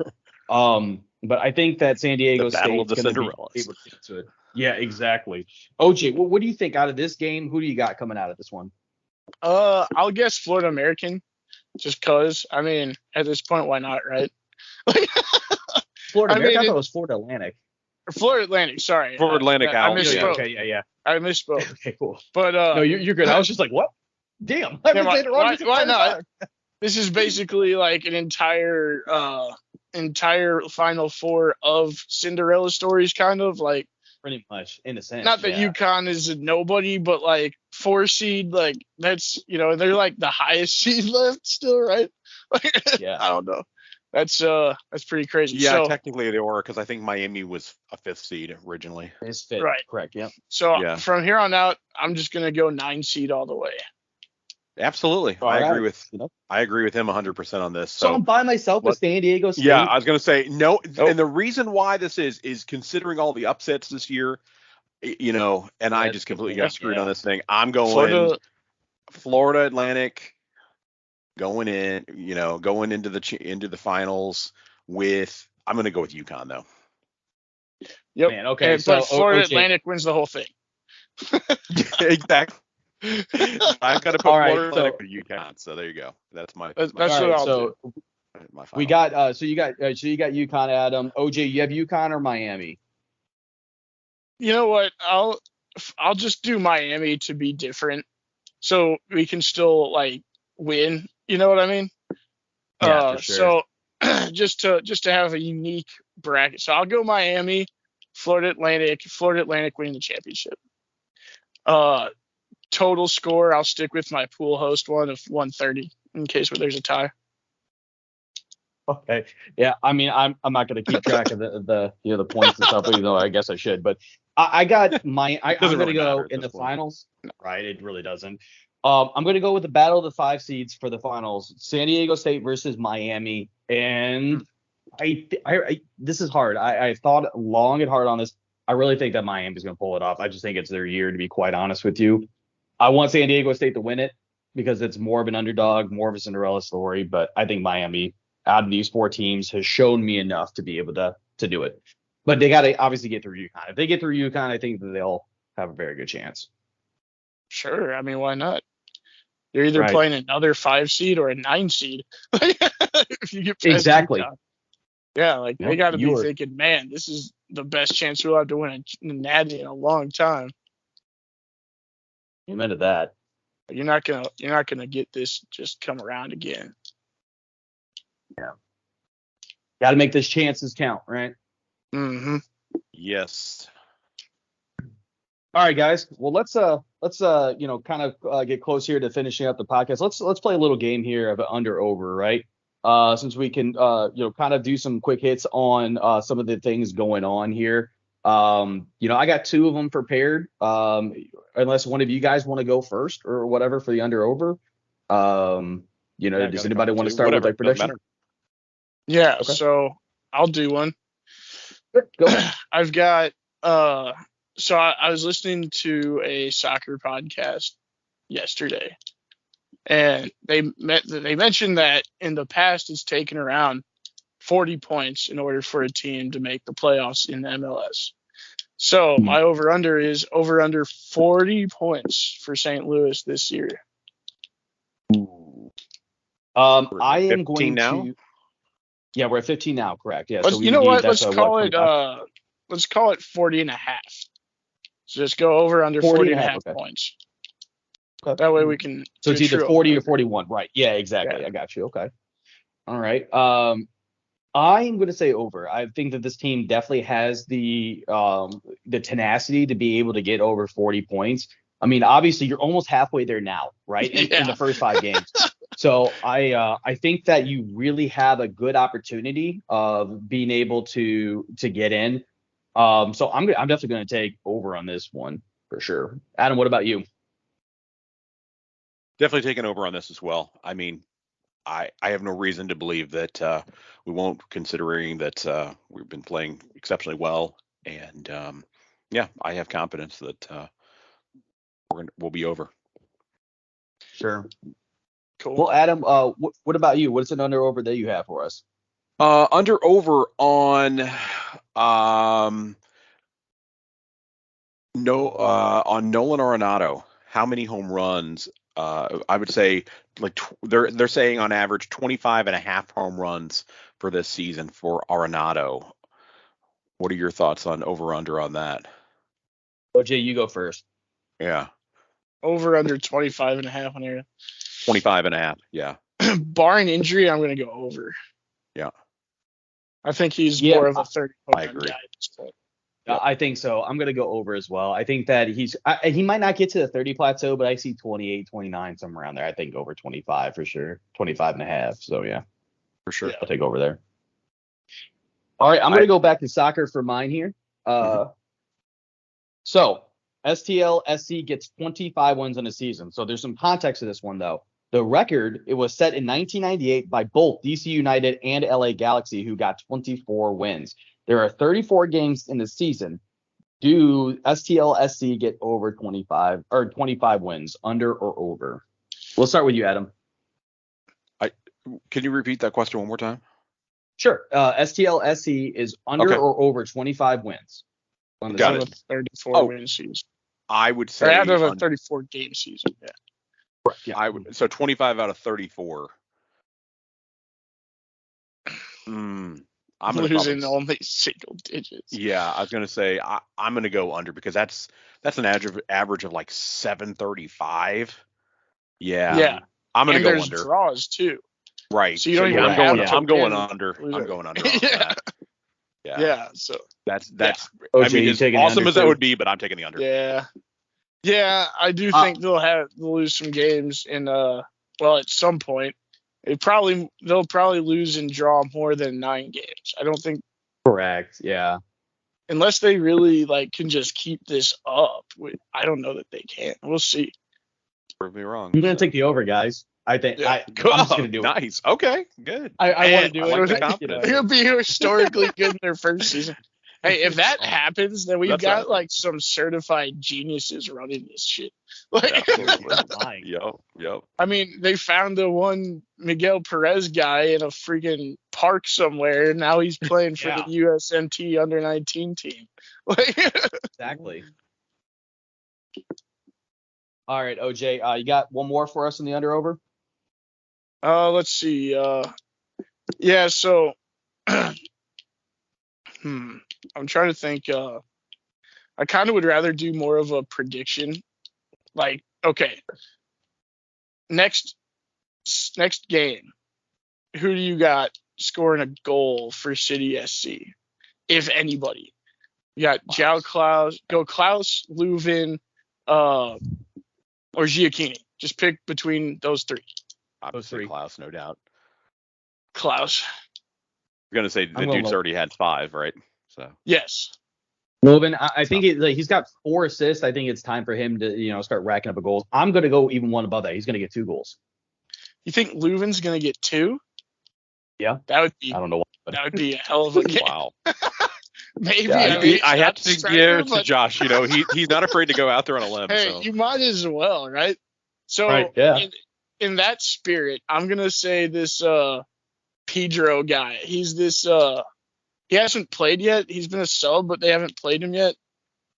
But I think that San Diego State is going to be able to get to it. Yeah, exactly. OJ, what do you think out of this game? Who do you got coming out of this one? I'll guess Florida American, just cause. I mean, at this point, why not, right? Florida American. I thought it was Florida Atlantic. Florida Atlantic, sorry. Florida Atlantic. I misspoke. Okay, yeah. I misspoke. Okay, cool. But no, you're good. I was just like, what? Damn. I've been saying it wrong. Why not? This is basically like an entire Final Four of Cinderella stories, kind of like. Pretty much, in a sense. Not that UConn is a nobody, but like 4 seed, like that's they're like the highest seed left still, right? Yeah. I don't know. That's pretty crazy. Yeah, technically they were, because I think Miami was a 5th seed originally. It's 5th, right? Correct. Yeah. So from here on out, I'm just gonna go 9 seed all the way. Absolutely, I agree with him 100% on this. So I'm by myself with San Diego State. Yeah, I was gonna say no, and the reason why this is considering all the upsets this year, and I just completely got screwed on this thing. I'm going Florida Atlantic. Going into the finals with, I'm going to go with UConn though. Yep. Man, okay. But Florida Atlantic wins the whole thing. Exactly. I've got to put Florida Atlantic with UConn. So there you go. That's what I'll do. We got so you got UConn, Adam. OJ, you have UConn or Miami? You know what? I'll just do Miami to be different, so we can still like win. You know what I mean? Yeah, for sure. So just to have a unique bracket. So I'll go Miami, Florida Atlantic winning the championship. Total score, I'll stick with my pool host one of 130 in case there's a tie. Okay. Yeah, I mean, I'm not going to keep track of the points and stuff, even though I guess I should. But I got I'm going to go in the finals. Right, it really doesn't. I'm going to go with the battle of the 5 seeds for the finals. San Diego State versus Miami. And I this is hard. I thought long and hard on this. I really think that Miami's going to pull it off. I just think it's their year, to be quite honest with you. I want San Diego State to win it because it's more of an underdog, more of a Cinderella story. But I think Miami, out of these 4 teams, has shown me enough to be able to do it. But they got to obviously get through UConn. If they get through UConn, I think that they'll have a very good chance. Sure. I mean, why not? You're either playing another 5 seed or a 9 seed. If you get exactly. UConn. Yeah, like they got to be thinking, man, this is the best chance we'll have to win a natty in a long time. Amen to that. You're not gonna get this just come around again. Yeah. Got to make those chances count, right? Mm-hmm. Yes. All right, guys. Well, let's kind of get close here to finishing up the podcast. Let's play a little game here of an under over, right? Since we can kind of do some quick hits on some of the things going on here. I got two of them prepared. Unless one of you guys want to go first or whatever for the under over. Does anybody want to start with their prediction? Yeah, okay. So I'll do one. Go. I've got so I was listening to a soccer podcast yesterday, and they mentioned that in the past it's taken around 40 points in order for a team to make the playoffs in the MLS. So my over under is over under 40 points for St. Louis this year. I am going now? to. Yeah, we're at 15 now, correct? Yeah. So you know what? Let's call it 40 and a half. So just go over under 40 and a half points. Okay. That way we can. So it's either 40 or 41, right? Yeah, exactly. Yeah. I got you. Okay. All right. I'm going to say over. I think that this team definitely has the tenacity to be able to get over 40 points. I mean, obviously, you're almost halfway there now, right? In the first 5 games. So I think that you really have a good opportunity of being able to get in. So I'm definitely going to take over on this one for sure. Adam, what about you? Definitely taking over on this as well. I mean, I have no reason to believe that we won't, considering that we've been playing exceptionally well. And I have confidence that we'll be over. Sure. Cool. Well, Adam, what about you? What's an under over that you have for us? Under over on Nolan Arenado. How many home runs? I would say they're saying on average 25 and a half home runs for this season for Arenado. What are your thoughts on over under on that? OJ, you go first. Yeah. Over under 25 and a half on here. 25 and a half. Yeah. Barring injury, I'm going to go over. Yeah. I think he's more of a 30 I agree. guy at this point. Yep. I think so. I'm going to go over as well. I think that he might not get to the 30 plateau, but I see 28, 29, somewhere around there. I think over 25 for sure. 25 and a half. So, yeah. For sure. I'll take over there. All right. I'm going to go back to soccer for mine here. So, STLSC gets 25 wins in a season. So, there's some context to this one, though. The record, it was set in 1998 by both DC United and LA Galaxy, who got 24 wins. There are 34 games in the season. Do STLSC get over 25 wins, under or over? We'll start with you, Adam. Can you repeat that question one more time? Sure. STLSC is under or over 25 wins. Got it. 34 win season. I would say out of a 34 game season. Yeah. Correct. Yeah. I would. So 25 out of 34. I'm losing only single digits. Yeah, I was going to say I'm going to go under because that's an average of like 735. Yeah. I'm going to go under. There's draws too. Right. So you don't even I'm going under. I'm going under. Yeah. So that's I mean, as awesome as that would be, but I'm taking the under. Yeah. I do think they'll lose some games at some point. They'll probably lose and draw more than 9 games. I don't think. Correct. Yeah. Unless they really can just keep this up. I don't know that they can. We'll see. Prove me wrong. I'm gonna take the over, guys. I think I'm just gonna do it. Nice. Okay. Good. I want to do it. It'll be historically good in their first season. Hey, if that happens, then we've got some certified geniuses running this shit. Yep. I mean, they found the one Miguel Perez guy in a freaking park somewhere, and now he's playing for the USMT under 19 team. Exactly. All right, OJ, you got one more for us in the under over? Let's see. So I'm trying to think. I kind of would rather do more of a prediction. Okay, next game, who do you got scoring a goal for City SC, if anybody? You got João Klaus, Leuven, or Giacchini. Just pick between those three. Obviously, Klaus, no doubt. Klaus. You're going to say the dude's already had 5, right? So yes. Leuven, I think he's got 4 assists. I think it's time for him to, start racking up a goals. I'm going to go even one above that. He's going to get 2 goals. You think Leuven's going to get 2? Yeah. That would be. I don't know. That would be a hell of a game. Wow. Maybe. Yeah, I have to give to Josh. He's not afraid to go out there on a limb. Hey, so. You might as well, right? So, right, yeah. In that spirit, I'm gonna say this Pedro guy. He's this. He hasn't played yet. He's been a sub, but they haven't played him yet.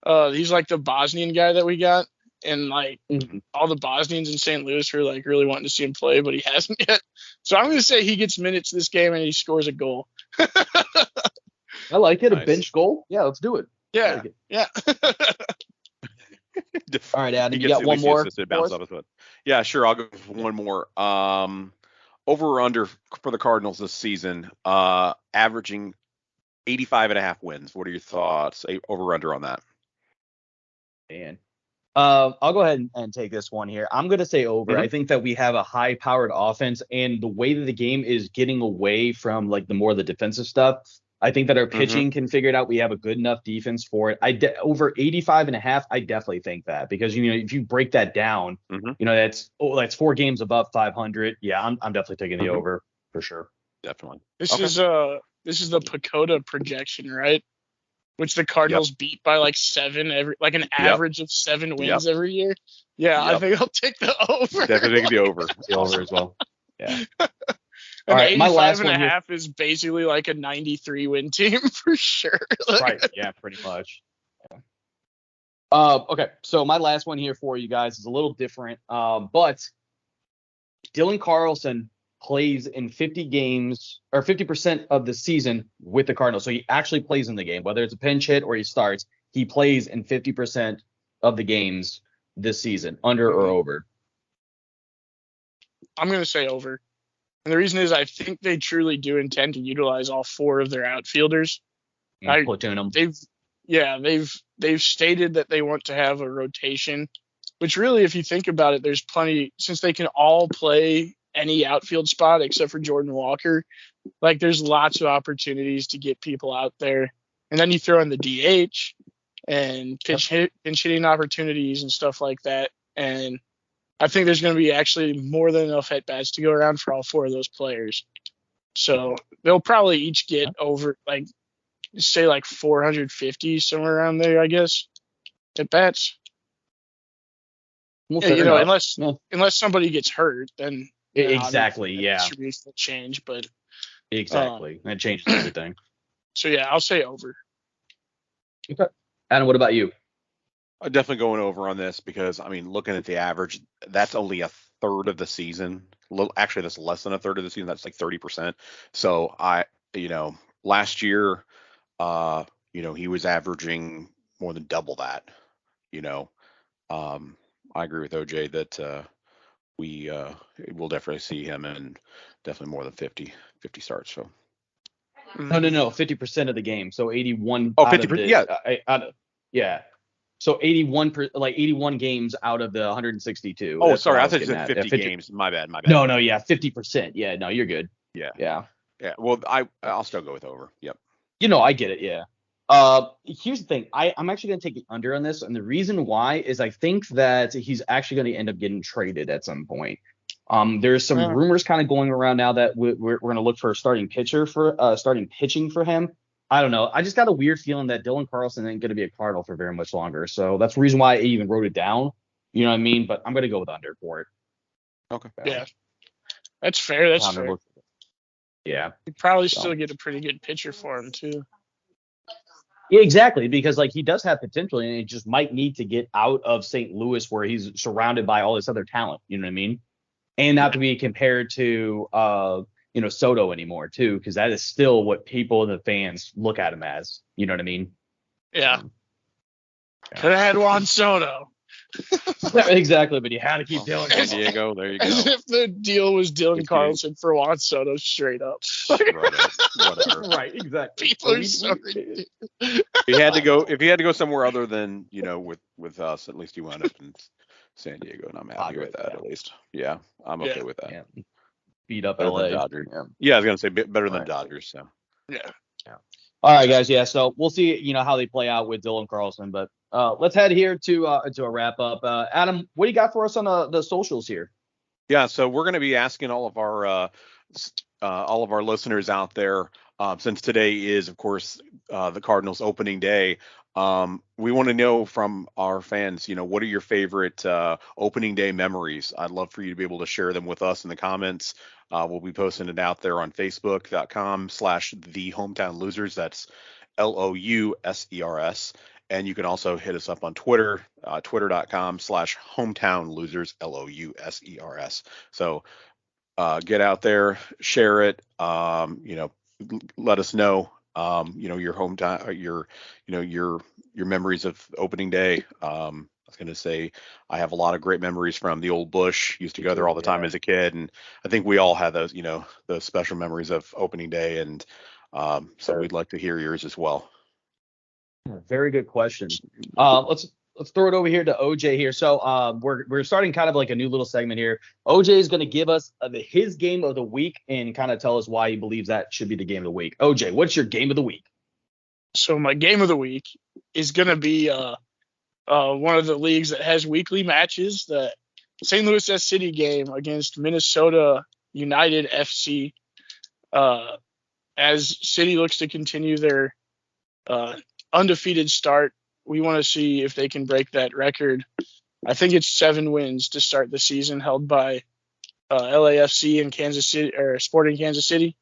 He's like the Bosnian guy that we got, and all the Bosnians in St. Louis are like really wanting to see him play, but he hasn't yet. So I'm gonna say he gets minutes this game and he scores a goal. I like it. Nice. A bench goal. Yeah, let's do it. Yeah. Yeah. All right, Adam, you got one more? Yeah, sure. I'll go with one more. Over or under for the Cardinals this season, averaging 85.5 wins. What are your thoughts? Over or under on that? Man. I'll go ahead and take this one here. I'm going to say over. Mm-hmm. I think that we have a high-powered offense, and the way that the game is getting away from the the defensive stuff, I think that our pitching can figure it out. We have a good enough defense for it. Over 85.5, I definitely think that, because if you break that down, that's 4 games above 500. Yeah, I'm definitely taking the over for sure. Definitely. This is the Pacoda projection, right? Which the Cardinals beat by 7 an average of 7 wins every year. Yeah, I think I'll take the over. Definitely take the over. The over as well. Yeah. All right, my last 85.5 is basically like a 93 win team for sure. Right. Yeah, pretty much. Yeah. Okay, so my last one here for you guys is a little different. But Dylan Carlson plays in 50 games or 50% of the season with the Cardinals. So he actually plays in the game, whether it's a pinch hit or he starts. He plays in 50% of the games this season, under or over. I'm going to say over. And the reason is I think they truly do intend to utilize all 4 of their outfielders. Platoon them. They've stated that they want to have a rotation, which really, if you think about it, there's plenty, since they can all play any outfield spot except for Jordan Walker. There's lots of opportunities to get people out there. And then you throw in the DH and pinch hitting opportunities and stuff like that. And I think there's going to be actually more than enough at-bats to go around for all 4 of those players. So they'll probably each get over, 450, somewhere around there, I guess, at-bats. Unless somebody gets hurt, then exactly, distribution will change, but exactly, that changes everything. So yeah, I'll say over. Okay, Adam, what about you? I'm definitely going over on this because, looking at the average, that's only a third of the season. Actually, that's less than a third of the season. That's 30%. So last year, he was averaging more than double that. I agree with OJ that we will definitely see him in definitely more than 50 starts. So. No, 50% of the game. So 81. Oh, 50%. Yeah. So 81 games out of the 162. Oh, sorry, I thought you said 50 games. My bad. No, 50%. Yeah, no, you're good. Yeah. Well, I'll still go with over. Yep. I get it. Yeah. Here's the thing. I'm actually going to take the under on this, and the reason why is I think that he's actually going to end up getting traded at some point. There's some rumors kind of going around now that we're going to look for a starting pitching for him. I don't know. I just got a weird feeling that Dylan Carlson ain't going to be a Cardinal for very much longer. So that's the reason why I even wrote it down. You know what I mean? But I'm going to go with under for it. Okay. Yeah. That's fair. That's fair. Yeah. You'd probably still get a pretty good pitcher for him, too. Yeah, exactly. Because he does have potential, and he just might need to get out of St. Louis where he's surrounded by all this other talent. You know what I mean? And not to be compared to Soto anymore too, because that is still what people and the fans look at him as. You know what I mean? Yeah. Could have had Juan Soto. Exactly, but you had to keep Dylan. San Diego, there you go. As if the deal was Dylan Carlson for Juan Soto straight up. Whatever. Right, exactly. People are so ridiculous. If he had to go somewhere other than, with us, at least he wound up in San Diego, and I'm happy with that at least. Yeah, I'm okay with that. Yeah. Beat up better LA. Than Dodgers. Yeah, I was gonna say better than Dodgers. So. Yeah. All right, guys. Yeah, so we'll see, how they play out with Dylan Carlson. But let's head here to a wrap up. Adam, what do you got for us on the socials here? Yeah, so we're going to be asking all of our listeners out there, since today is, of course, the Cardinals opening day. We want to know from our fans, what are your favorite opening day memories? I'd love for you to be able to share them with us in the comments. We'll be posting it out there on Facebook.com/The Hometown Losers. That's LOUSERS. And you can also hit us up on Twitter, Twitter.com/Hometown Losers, LOUSERS. So get out there, share it, let us know, your hometown, your memories of opening day. I was going to say, I have a lot of great memories from the old Bush. Used to go there all the time as a kid. And I think we all have those, those special memories of opening day. And so we'd like to hear yours as well. Very good question. Let's throw it over here to OJ here. So we're starting kind of like a new little segment here. OJ is going to give us his game of the week and kind of tell us why he believes that should be the game of the week. OJ, what's your game of the week? So my game of the week is going to be one of the leagues that has weekly matches, the St. Louis SC game against Minnesota United FC. As City looks to continue their undefeated start, we want to see if they can break that record. I think it's 7 wins to start the season, held by LAFC and Kansas City, or Sporting Kansas City.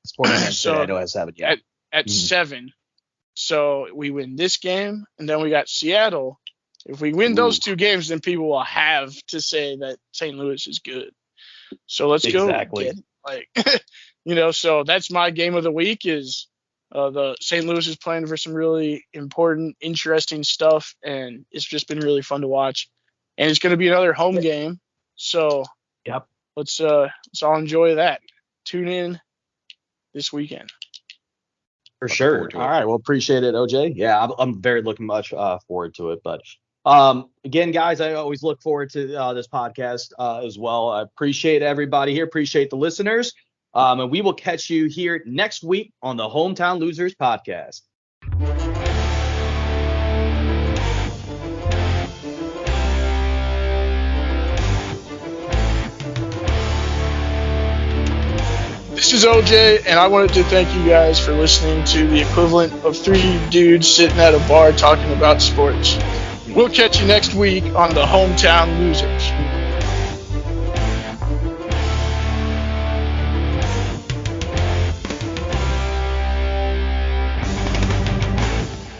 Sporting Kansas City, I know has 7. Yeah. At 7. So we win this game, and then we got Seattle. If we win those 2 games, then people will have to say that St. Louis is good. So let's go. Exactly. So that's my game of the week is the St. Louis is playing for some really important, interesting stuff, and it's just been really fun to watch. And it's going to be another home game. So let's all enjoy that. Tune in this weekend. For sure. All right. Well, appreciate it, OJ. Yeah, I'm very looking much forward to it. But again, guys, I always look forward to this podcast as well. I appreciate everybody here. Appreciate the listeners. And we will catch you here next week on the Hometown Losers podcast. This is OJ, and I wanted to thank you guys for listening to the equivalent of 3 dudes sitting at a bar talking about sports. We'll catch you next week on the Hometown Losers.